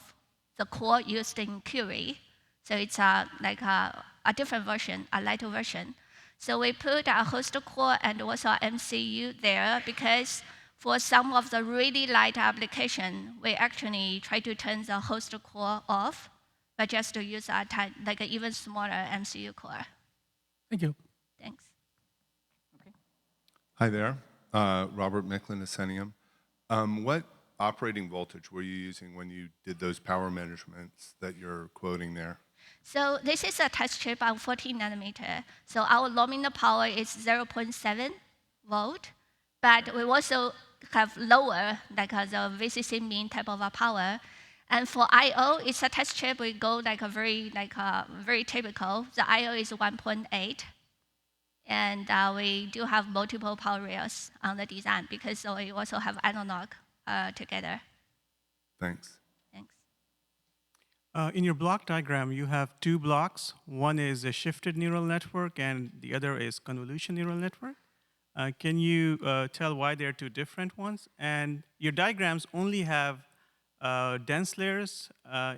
the core used in Curie. So it's like a different version, a lighter version. So we put a host core and also MCU there because for some of the really light application, we actually try to turn the host core off, but just to use like an even smaller MCU core. Thank you. Thanks. Okay. Hi there, Robert Micklin, Ascenium. What operating voltage were you using when you did those power measurements that you're quoting there? So this is a test chip on 14 nanometer. So our nominal power is 0.7 volt, but we also have lower, like the VCC mean type of a power. And for I/O, it's a test chip. We go like a very typical. The I/O is 1.8, and we do have multiple power rails on the design because we also have analog together. Thanks. Thanks. In your block diagram, you have two blocks. One is a shifted neural network, and the other is convolution neural network. Can you tell why they're two different ones? And your diagrams only have dense layers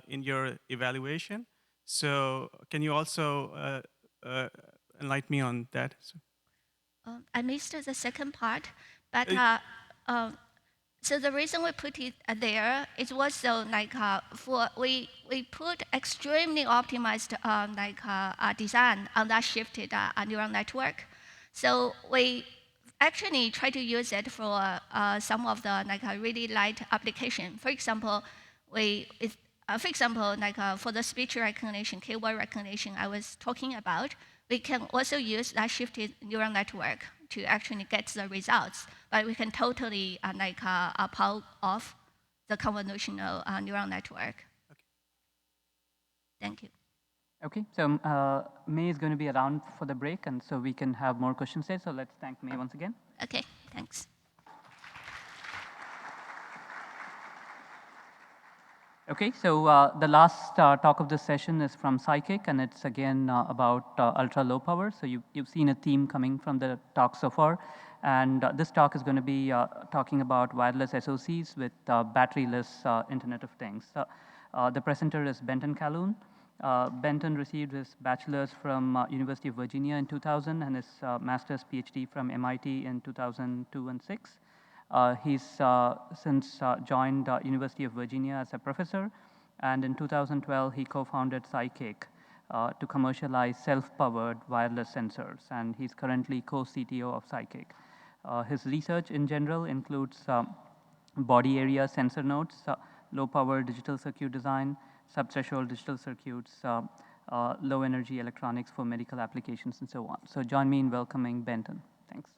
in your evaluation. So can you also enlighten me on that? I missed the second part, but so the reason we put it there, it was so like we put extremely optimized design on that shifted neural network. So we actually try to use it for some of the really light application. For example, for the speech recognition, keyword recognition I was talking about, we can also use that shifted neural network to actually get the results, but we can totally pull off the convolutional neural network. Thank you. Okay, so May is going to be around for the break, and so we can have more questions there. So let's thank May once again. Okay, thanks. Okay, so the last talk of this session is from PsiKick, and it's again about ultra low power. So you've seen a theme coming from the talk so far. And this talk is going to be talking about wireless SoCs with batteryless Internet of Things. The presenter is Benton Calhoun. Benton received his bachelor's from University of Virginia in 2000 and his master's PhD from MIT in 2002 and 6. He's since joined University of Virginia as a professor, and in 2012 he co-founded PsiKick to commercialize self-powered wireless sensors, and he's currently co-CTO of PsiKick. His research in general includes body area sensor nodes, low-power digital circuit design, subthreshold digital circuits, low-energy electronics for medical applications, and so on. So join me in welcoming Benton. Thanks.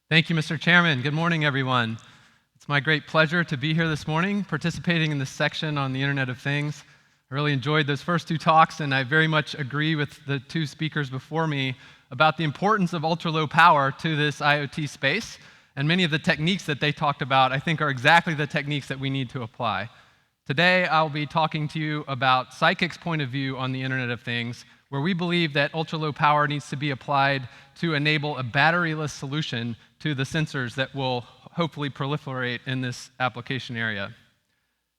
Thank you, Mr. Chairman. Good morning, everyone. It's my great pleasure to be here this morning, participating in this section on the Internet of Things. I really enjoyed those first two talks, and I very much agree with the two speakers before me about the importance of ultra-low power to this IoT space. And many of the techniques that they talked about, I think, are exactly the techniques that we need to apply. Today, I'll be talking to you about PsiKick's point of view on the Internet of Things, where we believe that ultra-low power needs to be applied to enable a batteryless solution to the sensors that will hopefully proliferate in this application area.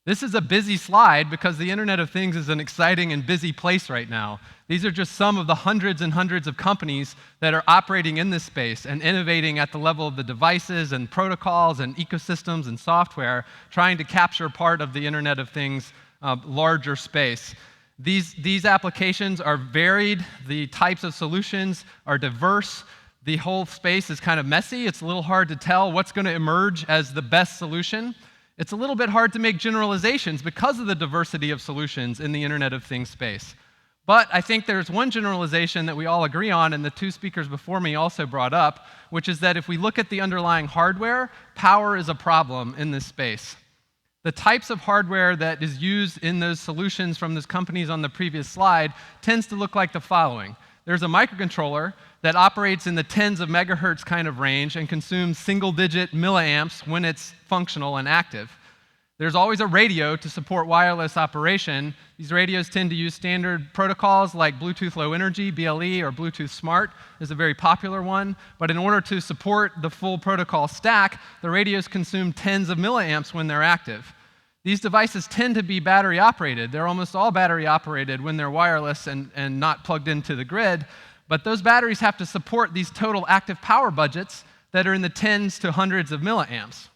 This is a busy slide because the Internet of Things is an exciting and busy place right now. These are just some of the hundreds and hundreds of companies that are operating in this space and innovating at the level of the devices and protocols and ecosystems and software, trying to capture part of the Internet of Things larger space. These applications are varied. The types of solutions are diverse. The whole space is kind of messy. It's a little hard to tell what's going to emerge as the best solution. It's a little bit hard to make generalizations because of the diversity of solutions in the Internet of Things space. But I think there's one generalization that we all agree on, and the two speakers before me also brought up, which is that if we look at the underlying hardware, power is a problem in this space. The types of hardware that is used in those solutions from those companies on the previous slide tends to look like the following. There's a microcontroller that operates in the tens of megahertz kind of range and consumes single-digit milliamps when it's functional and active. There's always a radio to support wireless operation. These radios tend to use standard protocols like Bluetooth Low Energy, BLE, or Bluetooth Smart is a very popular one. But in order to support the full protocol stack, the radios consume tens of milliamps when they're active. These devices tend to be battery operated. They're almost all battery operated when they're wireless and not plugged into the grid. But those batteries have to support these total active power budgets that are in the tens to hundreds of milliamps.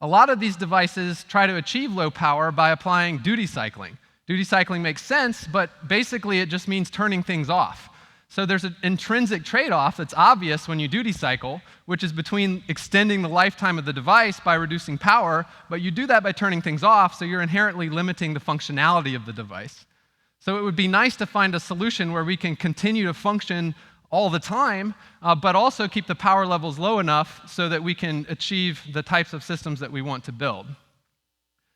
A lot of these devices try to achieve low power by applying duty cycling. Duty cycling makes sense, but basically it just means turning things off. So there's an intrinsic trade-off that's obvious when you duty cycle, which is between extending the lifetime of the device by reducing power, but you do that by turning things off, so you're inherently limiting the functionality of the device. So it would be nice to find a solution where we can continue to function all the time, but also keep the power levels low enough so that we can achieve the types of systems that we want to build.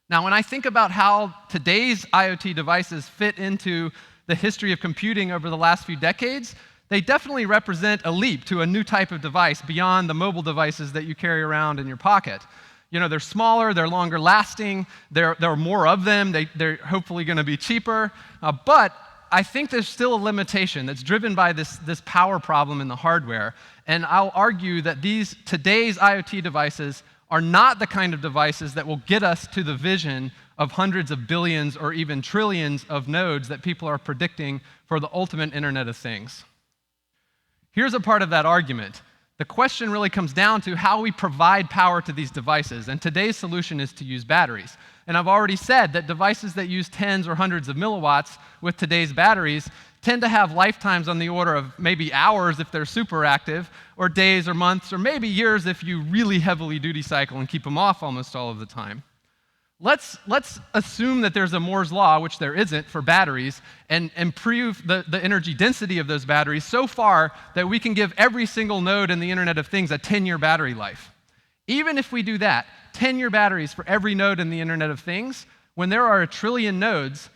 Now, when I think about how today's IoT devices fit into the history of computing over the last few decades, they definitely represent a leap to a new type of device beyond the mobile devices that you carry around in your pocket. You know, they're smaller, they're longer lasting, there are more of them, they're hopefully going to be cheaper, but I think there's still a limitation that's driven by this power problem in the hardware, and I'll argue that today's IoT devices are not the kind of devices that will get us to the vision of hundreds of billions or even trillions of nodes that people are predicting for the ultimate Internet of Things. Here's a part of that argument. The question really comes down to how we provide power to these devices, and today's solution is to use batteries. And I've already said that devices that use tens or hundreds of milliwatts with today's batteries tend to have lifetimes on the order of maybe hours if they're super active, or days or months, or maybe years if you really heavily duty cycle and keep them off almost all of the time. Let's assume that there's a Moore's law, which there isn't for batteries, and improve the energy density of those batteries so far that we can give every single node in the Internet of Things a 10-year battery life. Even if we do that, 10-year batteries for every node in the Internet of Things, when there are 1 trillion nodes,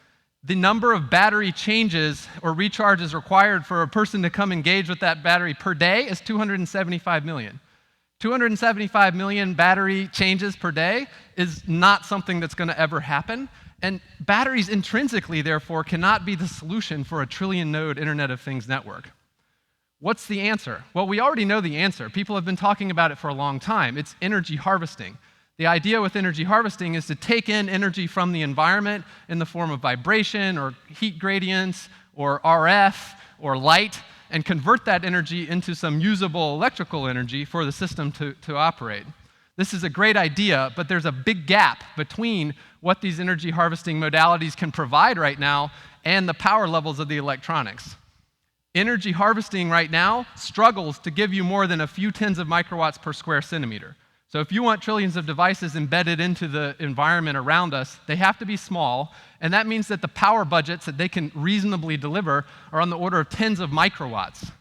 the number of battery changes or recharges required for a person to come engage with that battery per day is 275 million. 275 million battery changes per day is not something that's going to ever happen. And batteries intrinsically, therefore, cannot be the solution for a 1 trillion node Internet of Things network. What's the answer? Well, we already know the answer. People have been talking about it for a long time. It's energy harvesting. The idea with energy harvesting is to take in energy from the environment in the form of vibration or heat gradients or RF or light and convert that energy into some usable electrical energy for the system to operate. This is a great idea, but there's a big gap between what these energy harvesting modalities can provide right now and the power levels of the electronics. Energy harvesting right now struggles to give you more than a few tens of microwatts per square centimeter. So if you want trillions of devices embedded into the environment around us, they have to be small, and that means that the power budgets that they can reasonably deliver are on the order of tens of microwatts.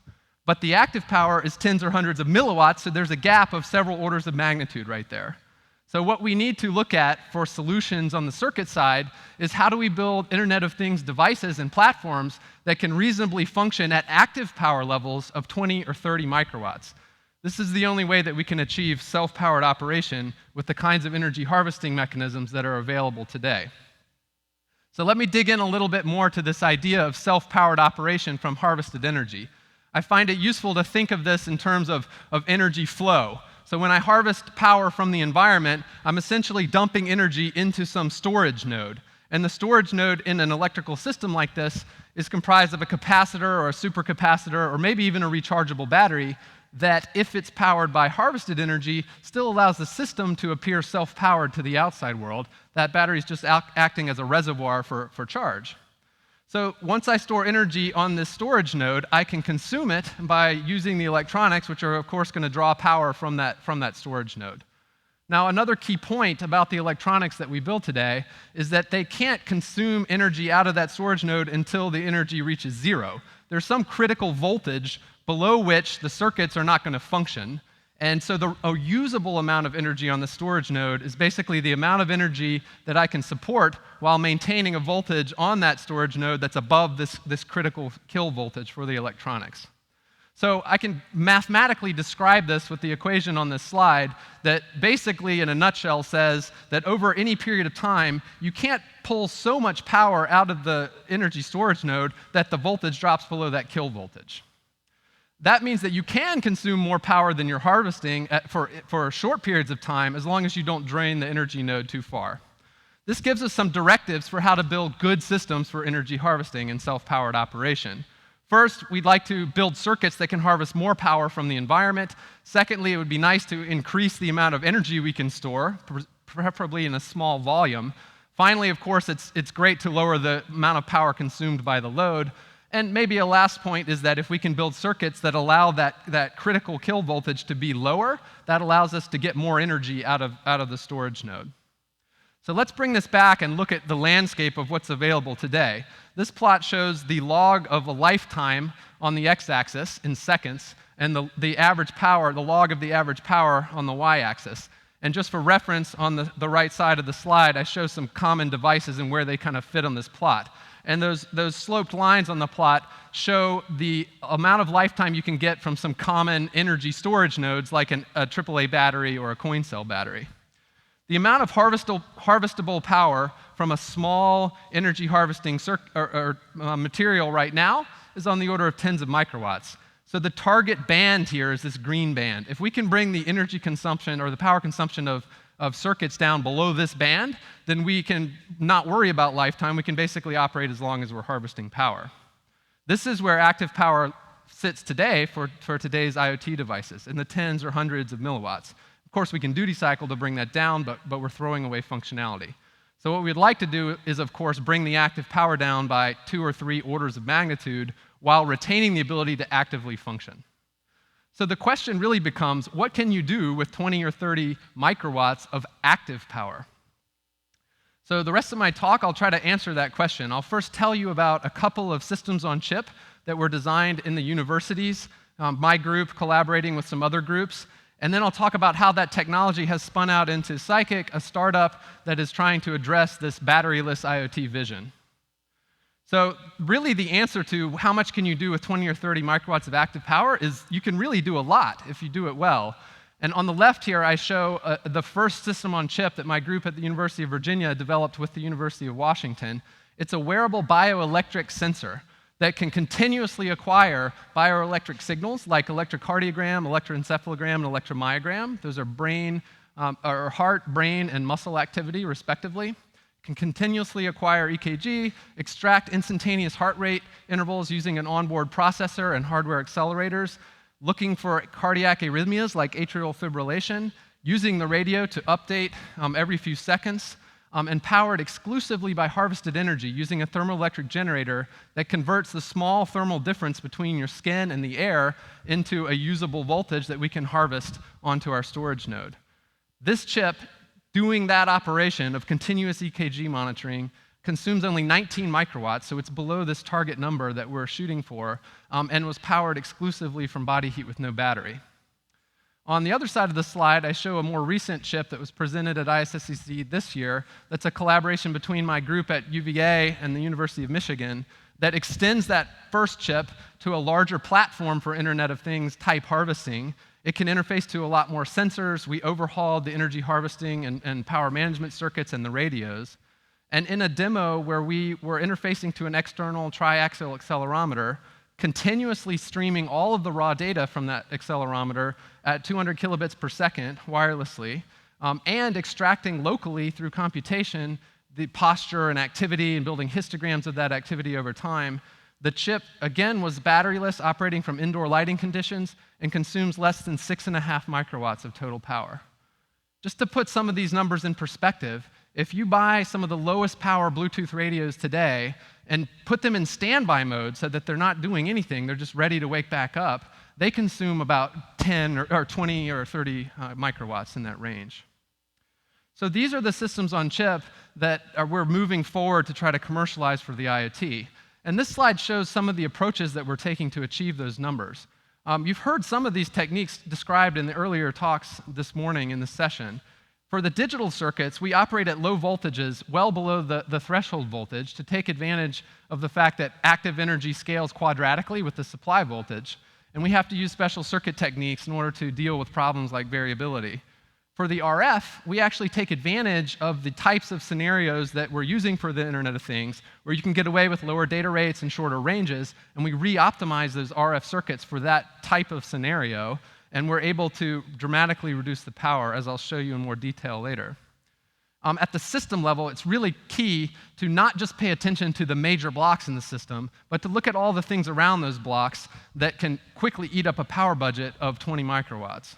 But the active power is tens or hundreds of milliwatts, so there's a gap of several orders of magnitude right there. So what we need to look at for solutions on the circuit side is how do we build Internet of Things devices and platforms that can reasonably function at active power levels of 20 or 30 microwatts. This is the only way that we can achieve self-powered operation with the kinds of energy harvesting mechanisms that are available today. So let me dig in a little bit more to this idea of self-powered operation from harvested energy. I find it useful to think of this in terms of energy flow. So when I harvest power from the environment, I'm essentially dumping energy into some storage node. And the storage node in an electrical system like this is comprised of a capacitor or a supercapacitor or maybe even a rechargeable battery that, if it's powered by harvested energy, still allows the system to appear self-powered to the outside world. That battery is just acting as a reservoir for charge. So once I store energy on this storage node, I can consume it by using the electronics, which are, of course, going to draw power from that storage node. Now, another key point about the electronics that we build today is that they can't consume energy out of that storage node until the energy reaches zero. There's some critical voltage below which the circuits are not going to function. And so a usable amount of energy on the storage node is basically the amount of energy that I can support while maintaining a voltage on that storage node that's above this critical kill voltage for the electronics. So I can mathematically describe this with the equation on this slide that basically, in a nutshell, says that over any period of time, you can't pull so much power out of the energy storage node that the voltage drops below that kill voltage. That means that you can consume more power than you're harvesting for short periods of time as long as you don't drain the energy node too far. This gives us some directives for how to build good systems for energy harvesting and self-powered operation. First, we'd like to build circuits that can harvest more power from the environment. Secondly, it would be nice to increase the amount of energy we can store, preferably in a small volume. Finally, of course, it's great to lower the amount of power consumed by the load. And maybe a last point is that if we can build circuits that allow that critical kill voltage to be lower, that allows us to get more energy out of the storage node. So let's bring this back and look at the landscape of what's available today. This plot shows the log of a lifetime on the x-axis in seconds, and the average power, the log of the average power on the y-axis. And just for reference, on the right side of the slide, I show some common devices and where they kind of fit on this plot. And those sloped lines on the plot show the amount of lifetime you can get from some common energy storage nodes like a AAA battery or a coin cell battery. The amount of harvestable power from a small energy harvesting material right now is on the order of tens of microwatts. So the target band here is this green band. If we can bring the energy consumption or the power consumption of circuits down below this band, then we can not worry about lifetime. We can basically operate as long as we're harvesting power. This is where active power sits today for today's IoT devices, in the tens or hundreds of milliwatts. Of course, we can duty cycle to bring that down, but we're throwing away functionality. So what we'd like to do is, of course, bring the active power down by 2 or 3 orders of magnitude while retaining the ability to actively function. So the question really becomes, what can you do with 20 or 30 microwatts of active power? So the rest of my talk, I'll try to answer that question. I'll first tell you about a couple of systems on chip that were designed in the universities, my group collaborating with some other groups. And then I'll talk about how that technology has spun out into PsiKick, a startup that is trying to address this batteryless IoT vision. So really the answer to how much can you do with 20 or 30 microwatts of active power is you can really do a lot if you do it well. And on the left here, I show the first system on chip that my group at the University of Virginia developed with the University of Washington. It's a wearable bioelectric sensor that can continuously acquire bioelectric signals like electrocardiogram, electroencephalogram, and electromyogram. Those are brain, or heart, brain, and muscle activity, respectively. Can continuously acquire EKG, extract instantaneous heart rate intervals using an onboard processor and hardware accelerators, looking for cardiac arrhythmias like atrial fibrillation, using the radio to update every few seconds, and powered exclusively by harvested energy using a thermoelectric generator that converts the small thermal difference between your skin and the air into a usable voltage that we can harvest onto our storage node. This chip, doing that operation of continuous EKG monitoring, consumes only 19 microwatts, so it's below this target number that we're shooting for, and was powered exclusively from body heat with no battery. On the other side of the slide, I show a more recent chip that was presented at ISSCC this year that's a collaboration between my group at UVA and the University of Michigan that extends that first chip to a larger platform for Internet of Things type harvesting. It can interface to a lot more sensors. We overhauled the energy harvesting and power management circuits and the radios. And in a demo where we were interfacing to an external triaxial accelerometer, continuously streaming all of the raw data from that accelerometer at 200 kilobits per second wirelessly, and extracting locally through computation the posture and activity and building histograms of that activity over time. The chip, again, was batteryless, operating from indoor lighting conditions, and consumes less than 6.5 microwatts of total power. Just to put some of these numbers in perspective, if you buy some of the lowest power Bluetooth radios today and put them in standby mode so that they're not doing anything, they're just ready to wake back up, they consume about 10 or 20 or 30 microwatts in that range. So these are the systems on chip that we're moving forward to try to commercialize for the IoT. And this slide shows some of the approaches that we're taking to achieve those numbers. You've heard some of these techniques described in the earlier talks this morning in this session. For the digital circuits, we operate at low voltages, well below the threshold voltage, to take advantage of the fact that active energy scales quadratically with the supply voltage, and we have to use special circuit techniques in order to deal with problems like variability. For the RF, we actually take advantage of the types of scenarios that we're using for the Internet of Things, where you can get away with lower data rates and shorter ranges, and we re-optimize those RF circuits for that type of scenario, and we're able to dramatically reduce the power, as I'll show you in more detail later. At the system level, it's really key to not just pay attention to the major blocks in the system, but to look at all the things around those blocks that can quickly eat up a power budget of 20 microwatts.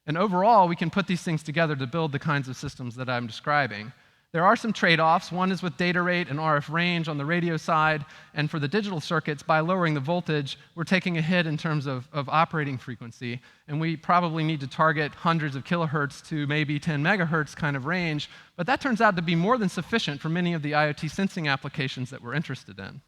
And overall, we can put these things together to build the kinds of systems that I'm describing. There are some trade-offs. One is with data rate and RF range on the radio side, and for the digital circuits, by lowering the voltage, we're taking a hit in terms of operating frequency, and we probably need to target hundreds of kilohertz to maybe 10 megahertz kind of range, but that turns out to be more than sufficient for many of the IoT sensing applications that we're interested in.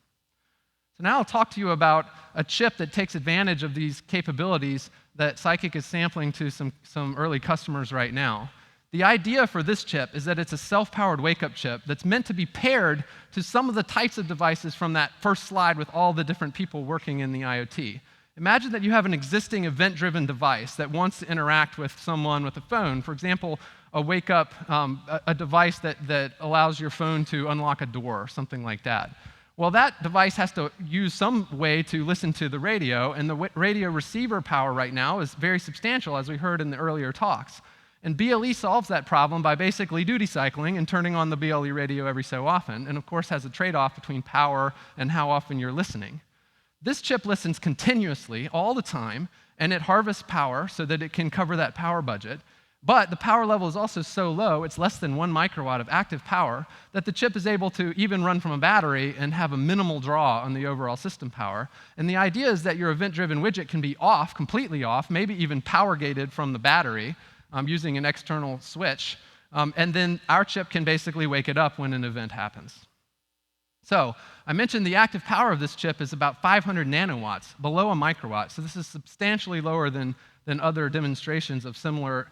So now I'll talk to you about a chip that takes advantage of these capabilities that PsiKick is sampling to some early customers right now. The idea for this chip is that it's a self-powered wake-up chip that's meant to be paired to some of the types of devices from that first slide with all the different people working in the IoT. Imagine that you have an existing event-driven device that wants to interact with someone with a phone. For example, a wake-up, a device that allows your phone to unlock a door or something like that. Well, that device has to use some way to listen to the radio, and the radio receiver power right now is very substantial, as we heard in the earlier talks. And BLE solves that problem by basically duty cycling and turning on the BLE radio every so often, and of course has a trade-off between power and how often you're listening. This chip listens continuously, all the time, and it harvests power so that it can cover that power budget. But the power level is also so low, it's less than 1 microwatt of active power, that the chip is able to even run from a battery and have a minimal draw on the overall system power. And the idea is that your event-driven widget can be off, completely off, maybe even power-gated from the battery using an external switch. And then our chip can basically wake it up when an event happens. So I mentioned the active power of this chip is about 500 nanowatts, below a microwatt. So this is substantially lower than than other demonstrations of similar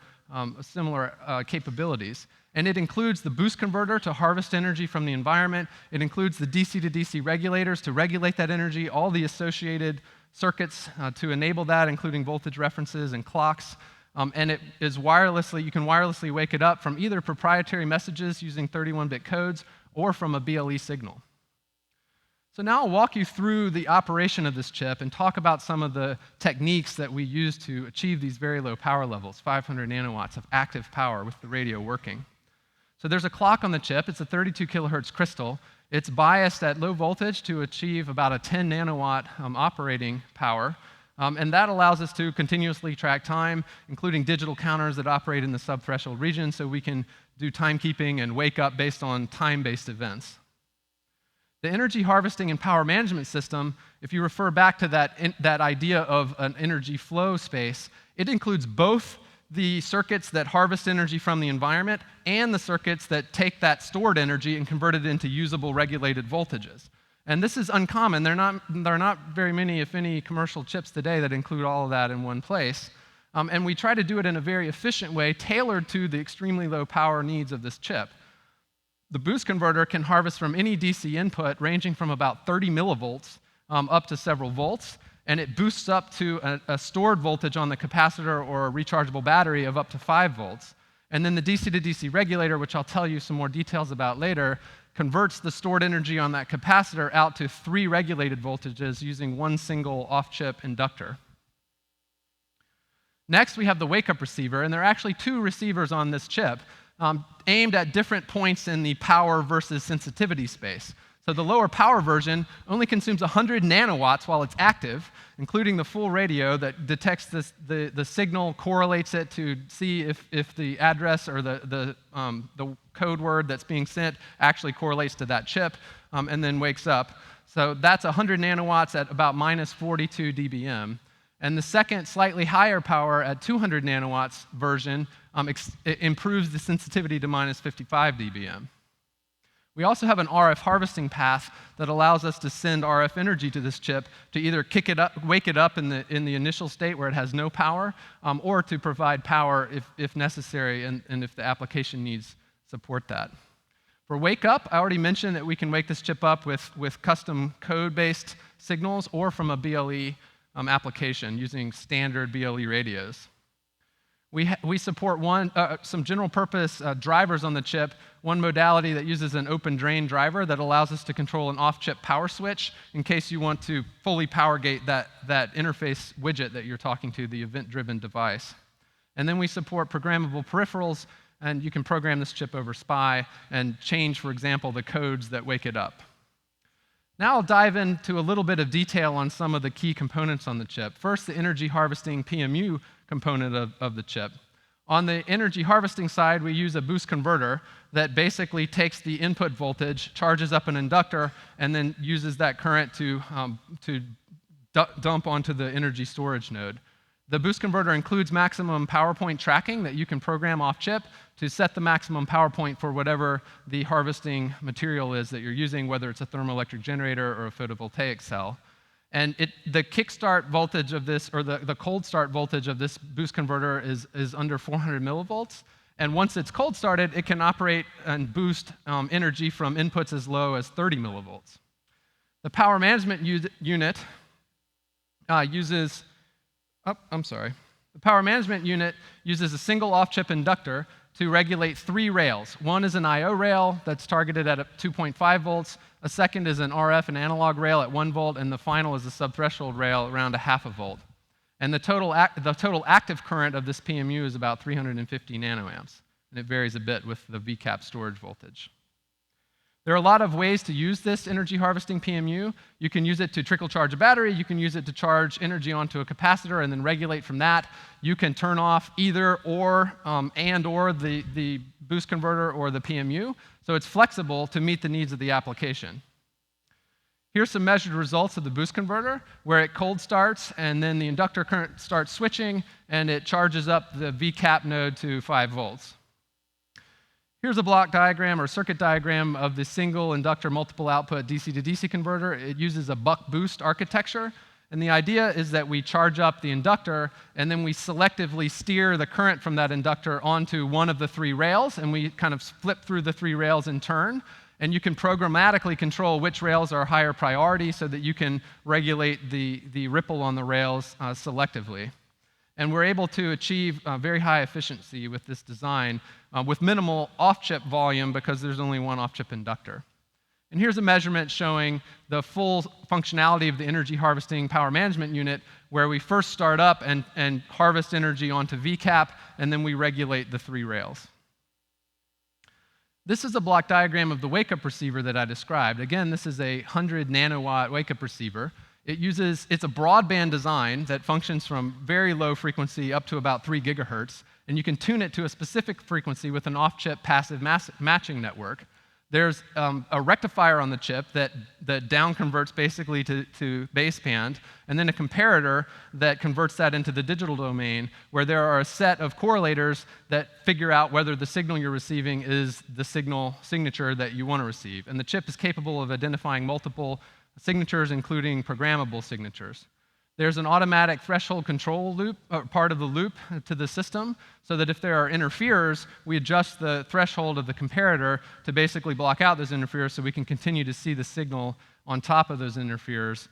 capabilities. And it includes the boost converter to harvest energy from the environment. It includes the DC to DC regulators to regulate that energy, all the associated circuits to enable that, including voltage references and clocks. And it is wirelessly, you can wirelessly wake it up from either proprietary messages using 31-bit codes or from a BLE signal. So now I'll walk you through the operation of this chip and talk about some of the techniques that we use to achieve these very low power levels, 500 nanowatts of active power with the radio working. So there's a clock on the chip. It's a 32 kilohertz crystal. It's biased at low voltage to achieve about a 10 nanowatt operating power. And that allows us to continuously track time, including digital counters that operate in the subthreshold region, so we can do timekeeping and wake up based on time-based events. The energy harvesting and power management system, if you refer back to that idea of an energy flow space, it includes both the circuits that harvest energy from the environment and the circuits that take that stored energy and convert it into usable regulated voltages. And this is uncommon. There are not very many, if any, commercial chips today that include all of that in one place. And we try to do it in a very efficient way, tailored to the extremely low power needs of this chip. The boost converter can harvest from any DC input ranging from about 30 millivolts up to several volts, and it boosts up to a stored voltage on the capacitor or a rechargeable battery of up to 5 volts. And then the DC to DC regulator, which I'll tell you some more details about later, converts the stored energy on that capacitor out to 3 regulated voltages using one single off-chip inductor. Next, we have the wake-up receiver, and there are actually 2 receivers on this chip, aimed at different points in the power versus sensitivity space. So the lower power version only consumes 100 nanowatts while it's active, including the full radio that detects the signal, correlates it to see if the address or the code word that's being sent actually correlates to that chip, and then wakes up. So that's 100 nanowatts at about minus 42 dBm. And the second, slightly higher power at 200 nanowatts version improves the sensitivity to minus 55 dBm. We also have an RF harvesting path that allows us to send RF energy to this chip to either wake it up in the initial state where it has no power, or to provide power if necessary and if the application needs support that. For wake up, I already mentioned that we can wake this chip up with custom code-based signals or from a BLE application using standard BLE radios. We support some general purpose drivers on the chip, one modality that uses an open drain driver that allows us to control an off-chip power switch in case you want to fully power gate that interface widget that you're talking to, the event-driven device. And then we support programmable peripherals, and you can program this chip over SPI and change, for example, the codes that wake it up. Now I'll dive into a little bit of detail on some of the key components on the chip. First, the energy harvesting PMU component of the chip. On the energy harvesting side, we use a boost converter that basically takes the input voltage, charges up an inductor, and then uses that current to dump onto the energy storage node. The boost converter includes maximum power point tracking that you can program off-chip to set the maximum power point for whatever the harvesting material is that you're using, whether it's a thermoelectric generator or a photovoltaic cell. And the kickstart voltage of this, or the cold start voltage of this boost converter is under 400 millivolts. And once it's cold started, it can operate and boost energy from inputs as low as 30 millivolts. The power management unit uses the power management unit uses a single off-chip inductor to regulate 3 rails. One is an I/O rail that's targeted at 2.5 volts. A second is an RF and analog rail at 1 volt, and the final is a subthreshold rail around 0.5 volt. And the total active current of this PMU is about 350 nanoamps, and it varies a bit with the VCAP storage voltage. There are a lot of ways to use this energy harvesting PMU. You can use it to trickle charge a battery. You can use it to charge energy onto a capacitor and then regulate from that. You can turn off either or the boost converter or the PMU. So it's flexible to meet the needs of the application. Here's some measured results of the boost converter, where it cold starts, and then the inductor current starts switching, and it charges up the VCAP node to 5 volts. Here's a block diagram or circuit diagram of the single inductor multiple output DC to DC converter. It uses a buck boost architecture, And the idea is that we charge up the inductor, and then we selectively steer the current from that inductor onto one of the 3 rails, and we kind of flip through the 3 rails in turn. And you can programmatically control which rails are higher priority so that you can regulate the ripple on the rails selectively. And we're able to achieve very high efficiency with this design with minimal off-chip volume because there's only one off-chip inductor. And here's a measurement showing the full functionality of the energy harvesting power management unit, where we first start up and harvest energy onto VCAP, and then we regulate the 3 rails. This is a block diagram of the wake-up receiver that I described. Again, this is a 100 nanowatt wake-up receiver. It's a broadband design that functions from very low frequency up to about 3 gigahertz, and you can tune it to a specific frequency with an off-chip passive matching network. There's a rectifier on the chip that down converts basically to baseband, and then a comparator that converts that into the digital domain, where there are a set of correlators that figure out whether the signal you're receiving is the signal signature that you want to receive. And the chip is capable of identifying multiple signatures, including programmable signatures. There's an automatic threshold control loop, part of the loop to the system, so that if there are interferers, we adjust the threshold of the comparator to basically block out those interferers so we can continue to see the signal on top of those interferers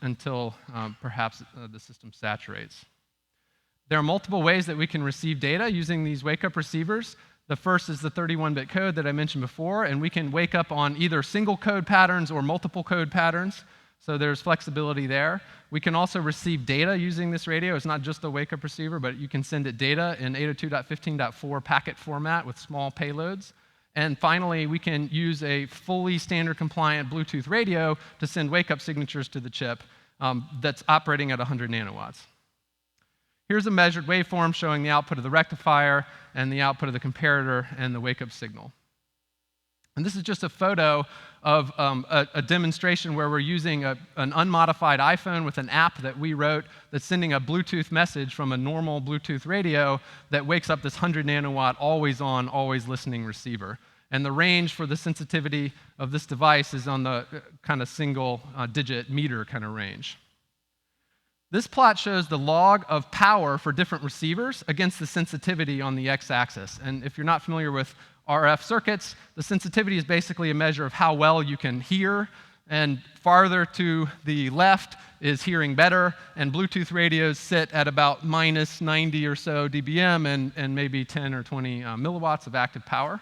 until perhaps the system saturates. There are multiple ways that we can receive data using these wake-up receivers. The first is the 31-bit code that I mentioned before, and we can wake up on either single code patterns or multiple code patterns. So there's flexibility there. We can also receive data using this radio. It's not just a wake-up receiver, but you can send it data in 802.15.4 packet format with small payloads. And finally, we can use a fully standard-compliant Bluetooth radio to send wake-up signatures to the chip that's operating at 100 nanowatts. Here's a measured waveform showing the output of the rectifier and the output of the comparator and the wake-up signal. And this is just a photo of a demonstration where we're using an unmodified iPhone with an app that we wrote that's sending a Bluetooth message from a normal Bluetooth radio that wakes up this 100 nanowatt, always on, always listening receiver. And the range for the sensitivity of this device is on the kind of single digit meter kind of range. This plot shows the log of power for different receivers against the sensitivity on the x-axis. And if you're not familiar with RF circuits, the sensitivity is basically a measure of how well you can hear, and farther to the left is hearing better, and Bluetooth radios sit at about minus 90 or so dBm and maybe 10 or 20 milliwatts of active power.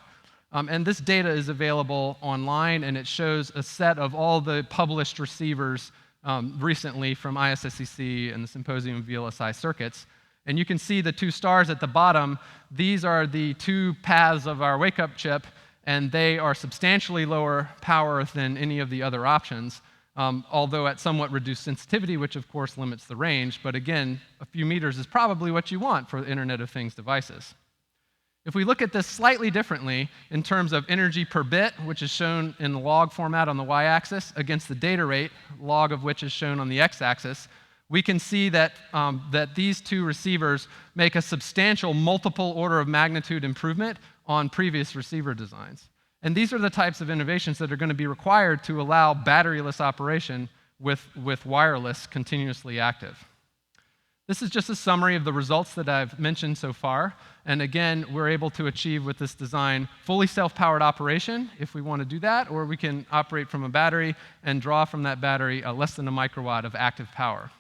And this data is available online, and it shows a set of all the published receivers recently from ISSCC and the Symposium of VLSI circuits. And you can see the 2 stars at the bottom. These are the 2 paths of our wake-up chip, and they are substantially lower power than any of the other options, although at somewhat reduced sensitivity, which of course limits the range. But again, a few meters is probably what you want for Internet of Things devices. If we look at this slightly differently in terms of energy per bit, which is shown in the log format on the y-axis, against the data rate, log of which is shown on the x-axis, we can see that, that these 2 receivers make a substantial multiple order of magnitude improvement on previous receiver designs. And these are the types of innovations that are going to be required to allow batteryless operation with wireless continuously active. This is just a summary of the results that I've mentioned so far. And again, we're able to achieve with this design fully self-powered operation if we want to do that, or we can operate from a battery and draw from that battery less than a microwatt of active power.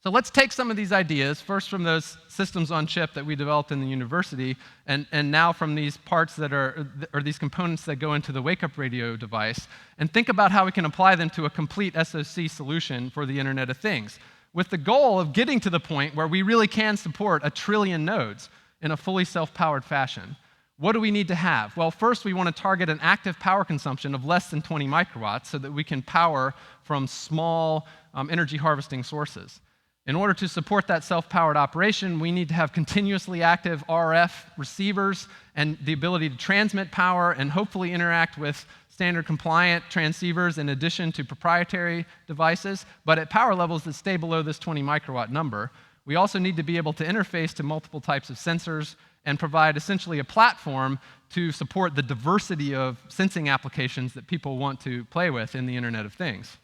So let's take some of these ideas, first from those systems on chip that we developed in the university, and now from these parts that are, or these components that go into the wake-up radio device, and think about how we can apply them to a complete SoC solution for the Internet of Things, with the goal of getting to the point where we really can support 1 trillion nodes in a fully self-powered fashion. What do we need to have? Well, first we want to target an active power consumption of less than 20 microwatts so that we can power from small energy harvesting sources. In order to support that self-powered operation, we need to have continuously active RF receivers and the ability to transmit power and hopefully interact with standard compliant transceivers in addition to proprietary devices, but at power levels that stay below this 20 microwatt number. We also need to be able to interface to multiple types of sensors and provide essentially a platform to support the diversity of sensing applications that people want to play with in the Internet of Things.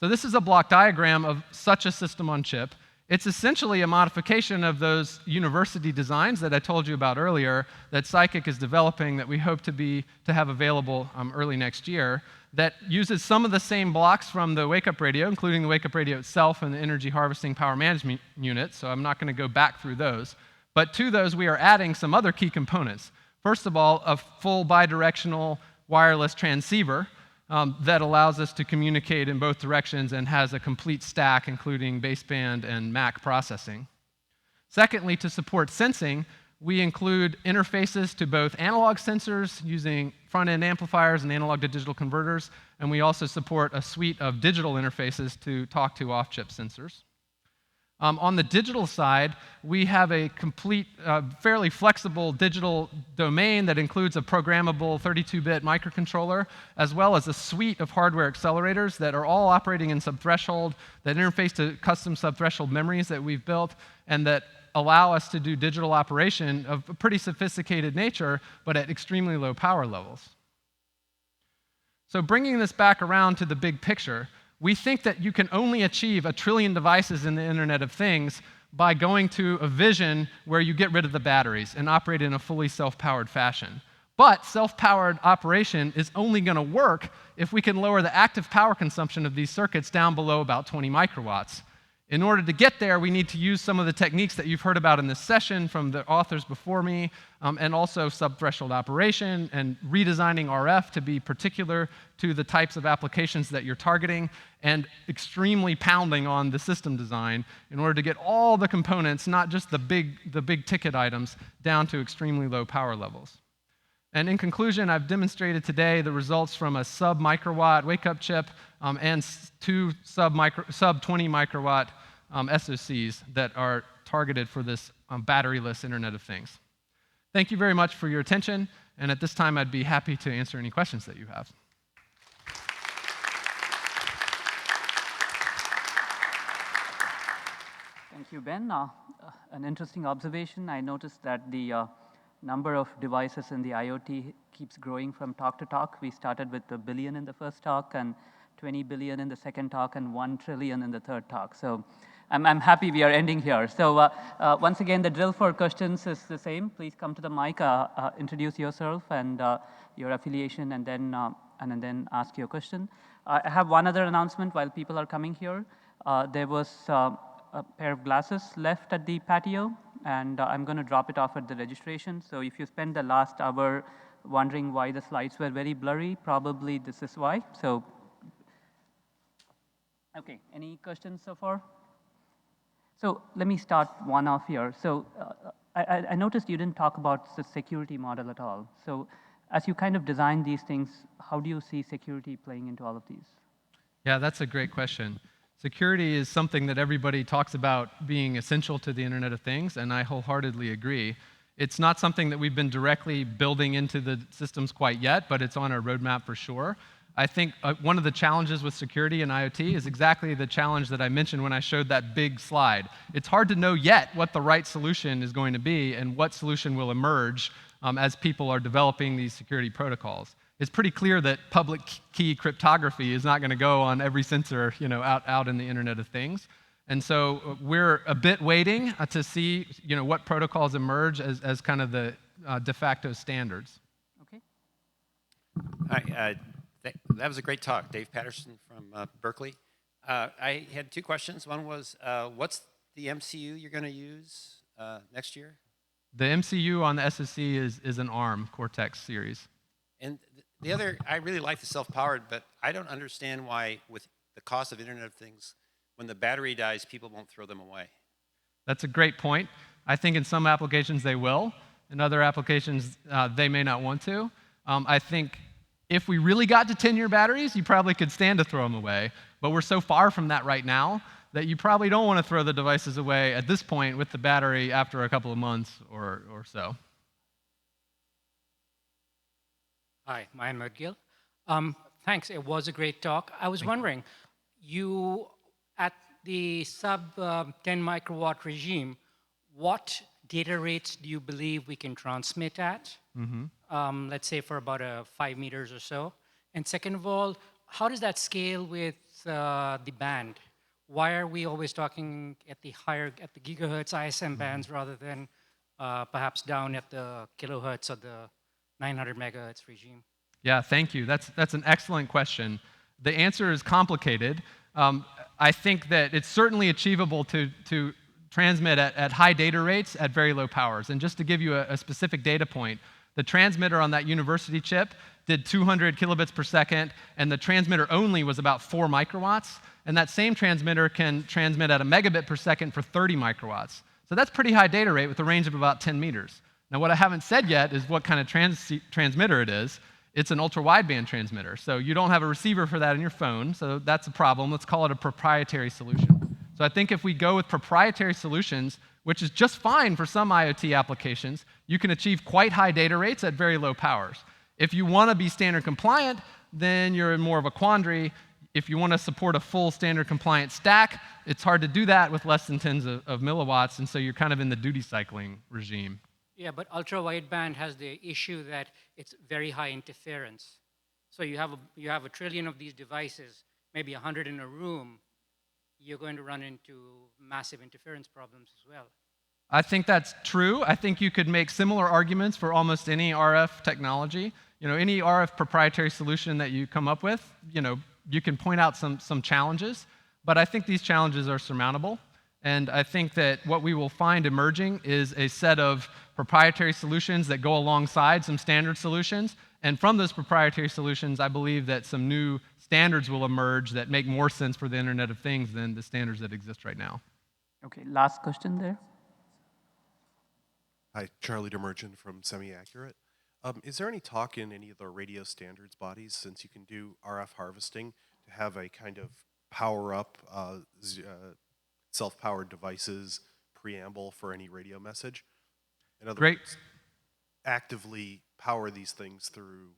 So this is a block diagram of such a system on chip. It's essentially a modification of those university designs that I told you about earlier that PsiKick is developing that we hope to have available early next year, that uses some of the same blocks from the wake-up radio, including the wake-up radio itself and the energy harvesting power management unit, so I'm not going to go back through those. But to those, we are adding some other key components. First of all, a full bidirectional wireless transceiver that allows us to communicate in both directions and has a complete stack, including baseband and MAC processing. Secondly, to support sensing, we include interfaces to both analog sensors using front-end amplifiers and analog-to-digital converters, and we also support a suite of digital interfaces to talk to off-chip sensors. On the digital side, we have a complete, fairly flexible digital domain that includes a programmable 32-bit microcontroller, as well as a suite of hardware accelerators that are all operating in subthreshold, that interface to custom subthreshold memories that we've built, and that allow us to do digital operation of a pretty sophisticated nature, but at extremely low power levels. So bringing this back around to the big picture, we think that you can only achieve 1 trillion devices in the Internet of Things by going to a vision where you get rid of the batteries and operate in a fully self-powered fashion. But self-powered operation is only going to work if we can lower the active power consumption of these circuits down below about 20 microwatts. In order to get there, we need to use some of the techniques that you've heard about in this session from the authors before me, and also subthreshold operation and redesigning RF to be particular to the types of applications that you're targeting, and extremely pounding on the system design in order to get all the components, not just the big ticket items, down to extremely low power levels. And in conclusion, I've demonstrated today the results from a sub-microwatt wake-up chip and 2 sub-20 microwatt SoCs that are targeted for this batteryless Internet of Things. Thank you very much for your attention, and at this time I'd be happy to answer any questions that you have. Thank you, Ben. An interesting observation. I noticed that the number of devices in the IoT keeps growing from talk to talk. We started with 1 billion in the first talk, and 20 billion in the second talk, and 1 trillion in the third talk. So I'm happy we are ending here. So once again, the drill for questions is the same. Please come to the mic, introduce yourself and your affiliation, and then ask your question. I have one other announcement while people are coming here. There was a pair of glasses left at the patio, and I'm going to drop it off at the registration. So if you spend the last hour wondering why the slides were very blurry, probably this is why. So, okay, any questions so far? So let me start one off here. So I noticed you didn't talk about the security model at all. So as you kind of design these things, how do you see security playing into all of these? Yeah, that's a great question. Security is something that everybody talks about being essential to the Internet of Things, and I wholeheartedly agree. It's not something that we've been directly building into the systems quite yet, but it's on our roadmap for sure. I think one of the challenges with security in IoT is exactly the challenge that I mentioned when I showed that big slide. It's hard to know yet what the right solution is going to be and what solution will emerge as people are developing these security protocols. It's pretty clear that public key cryptography is not going to go on every sensor, out in the Internet of Things. And so we're a bit waiting to see, what protocols emerge as kind of the de facto standards. Okay. Hi, that was a great talk. Dave Patterson from Berkeley. I had 2 questions. One was, what's the MCU you're going to use next year? The MCU on the SoC is an ARM Cortex series. And the other, I really like the self-powered, but I don't understand why, with the cost of Internet of Things, when the battery dies, people won't throw them away. That's a great point. I think in some applications they will. In other applications, they may not want to. I think if we really got to 10-year batteries, you probably could stand to throw them away. But we're so far from that right now that you probably don't want to throw the devices away at this point with the battery after a couple of months or so. Hi, Mayan Gill. Thanks, it was a great talk. I was wondering, you, at the sub-10 microwatt regime, what data rates do you believe we can transmit at? Let's say for about 5 meters or so. And second of all, how does that scale with the band? Why are we always talking at the gigahertz ISM bands rather than perhaps down at the kilohertz or the 900 megahertz regime? Yeah, thank you. That's an excellent question. The answer is complicated. I think that it's certainly achievable to transmit at high data rates at very low powers. And just to give you a specific data point, the transmitter on that university chip did 200 kilobits per second, and the transmitter only was about 4 microwatts. And that same transmitter can transmit at a megabit per second for 30 microwatts. So that's pretty high data rate with a range of about 10 meters. Now, what I haven't said yet is what kind of transmitter it is. It's an ultra-wideband transmitter. So you don't have a receiver for that in your phone, so that's a problem. Let's call it a proprietary solution. So I think if we go with proprietary solutions, which is just fine for some IoT applications, you can achieve quite high data rates at very low powers. If you want to be standard compliant, then you're in more of a quandary. If you want to support a full standard compliant stack, it's hard to do that with less than tens of milliwatts, and so you're kind of in the duty cycling regime. Yeah, but ultra-wideband has the issue that it's very high interference. So you have a trillion of these devices, maybe 100 in a room, you're going to run into massive interference problems as well. I think that's true. I think you could make similar arguments for almost any RF technology. Any RF proprietary solution that you come up with, you can point out some challenges, but I think these challenges are surmountable. And I think that what we will find emerging is a set of proprietary solutions that go alongside some standard solutions. And from those proprietary solutions, I believe that some new standards will emerge that make more sense for the Internet of Things than the standards that exist right now. Okay, last question there. Hi, Charlie Demergent from Semi-Accurate. Is there any talk in any of the radio standards bodies, since you can do RF harvesting, to have a kind of power-up self-powered devices preamble for any radio message? In other words, actively power these things through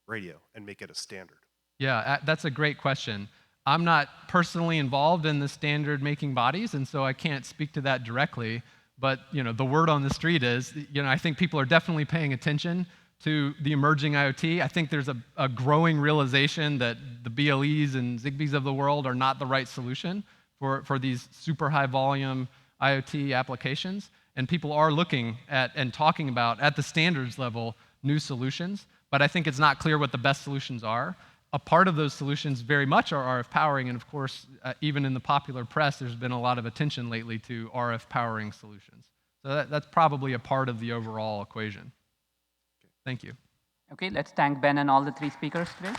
radio and make it a standard. Yeah, that's a great question. I'm not personally involved in the standard making bodies, and so I can't speak to that directly. But the word on the street is, I think people are definitely paying attention to the emerging IoT. I think there's a growing realization that the BLEs and Zigbees of the world are not the right solution for these super high volume IoT applications. And people are looking at and talking about, at the standards level, new solutions. But I think it's not clear what the best solutions are. A part of those solutions very much are RF powering, and of course, even in the popular press, there's been a lot of attention lately to RF powering solutions. So that's probably a part of the overall equation. Thank you. Okay, let's thank Ben and all the 3 speakers today.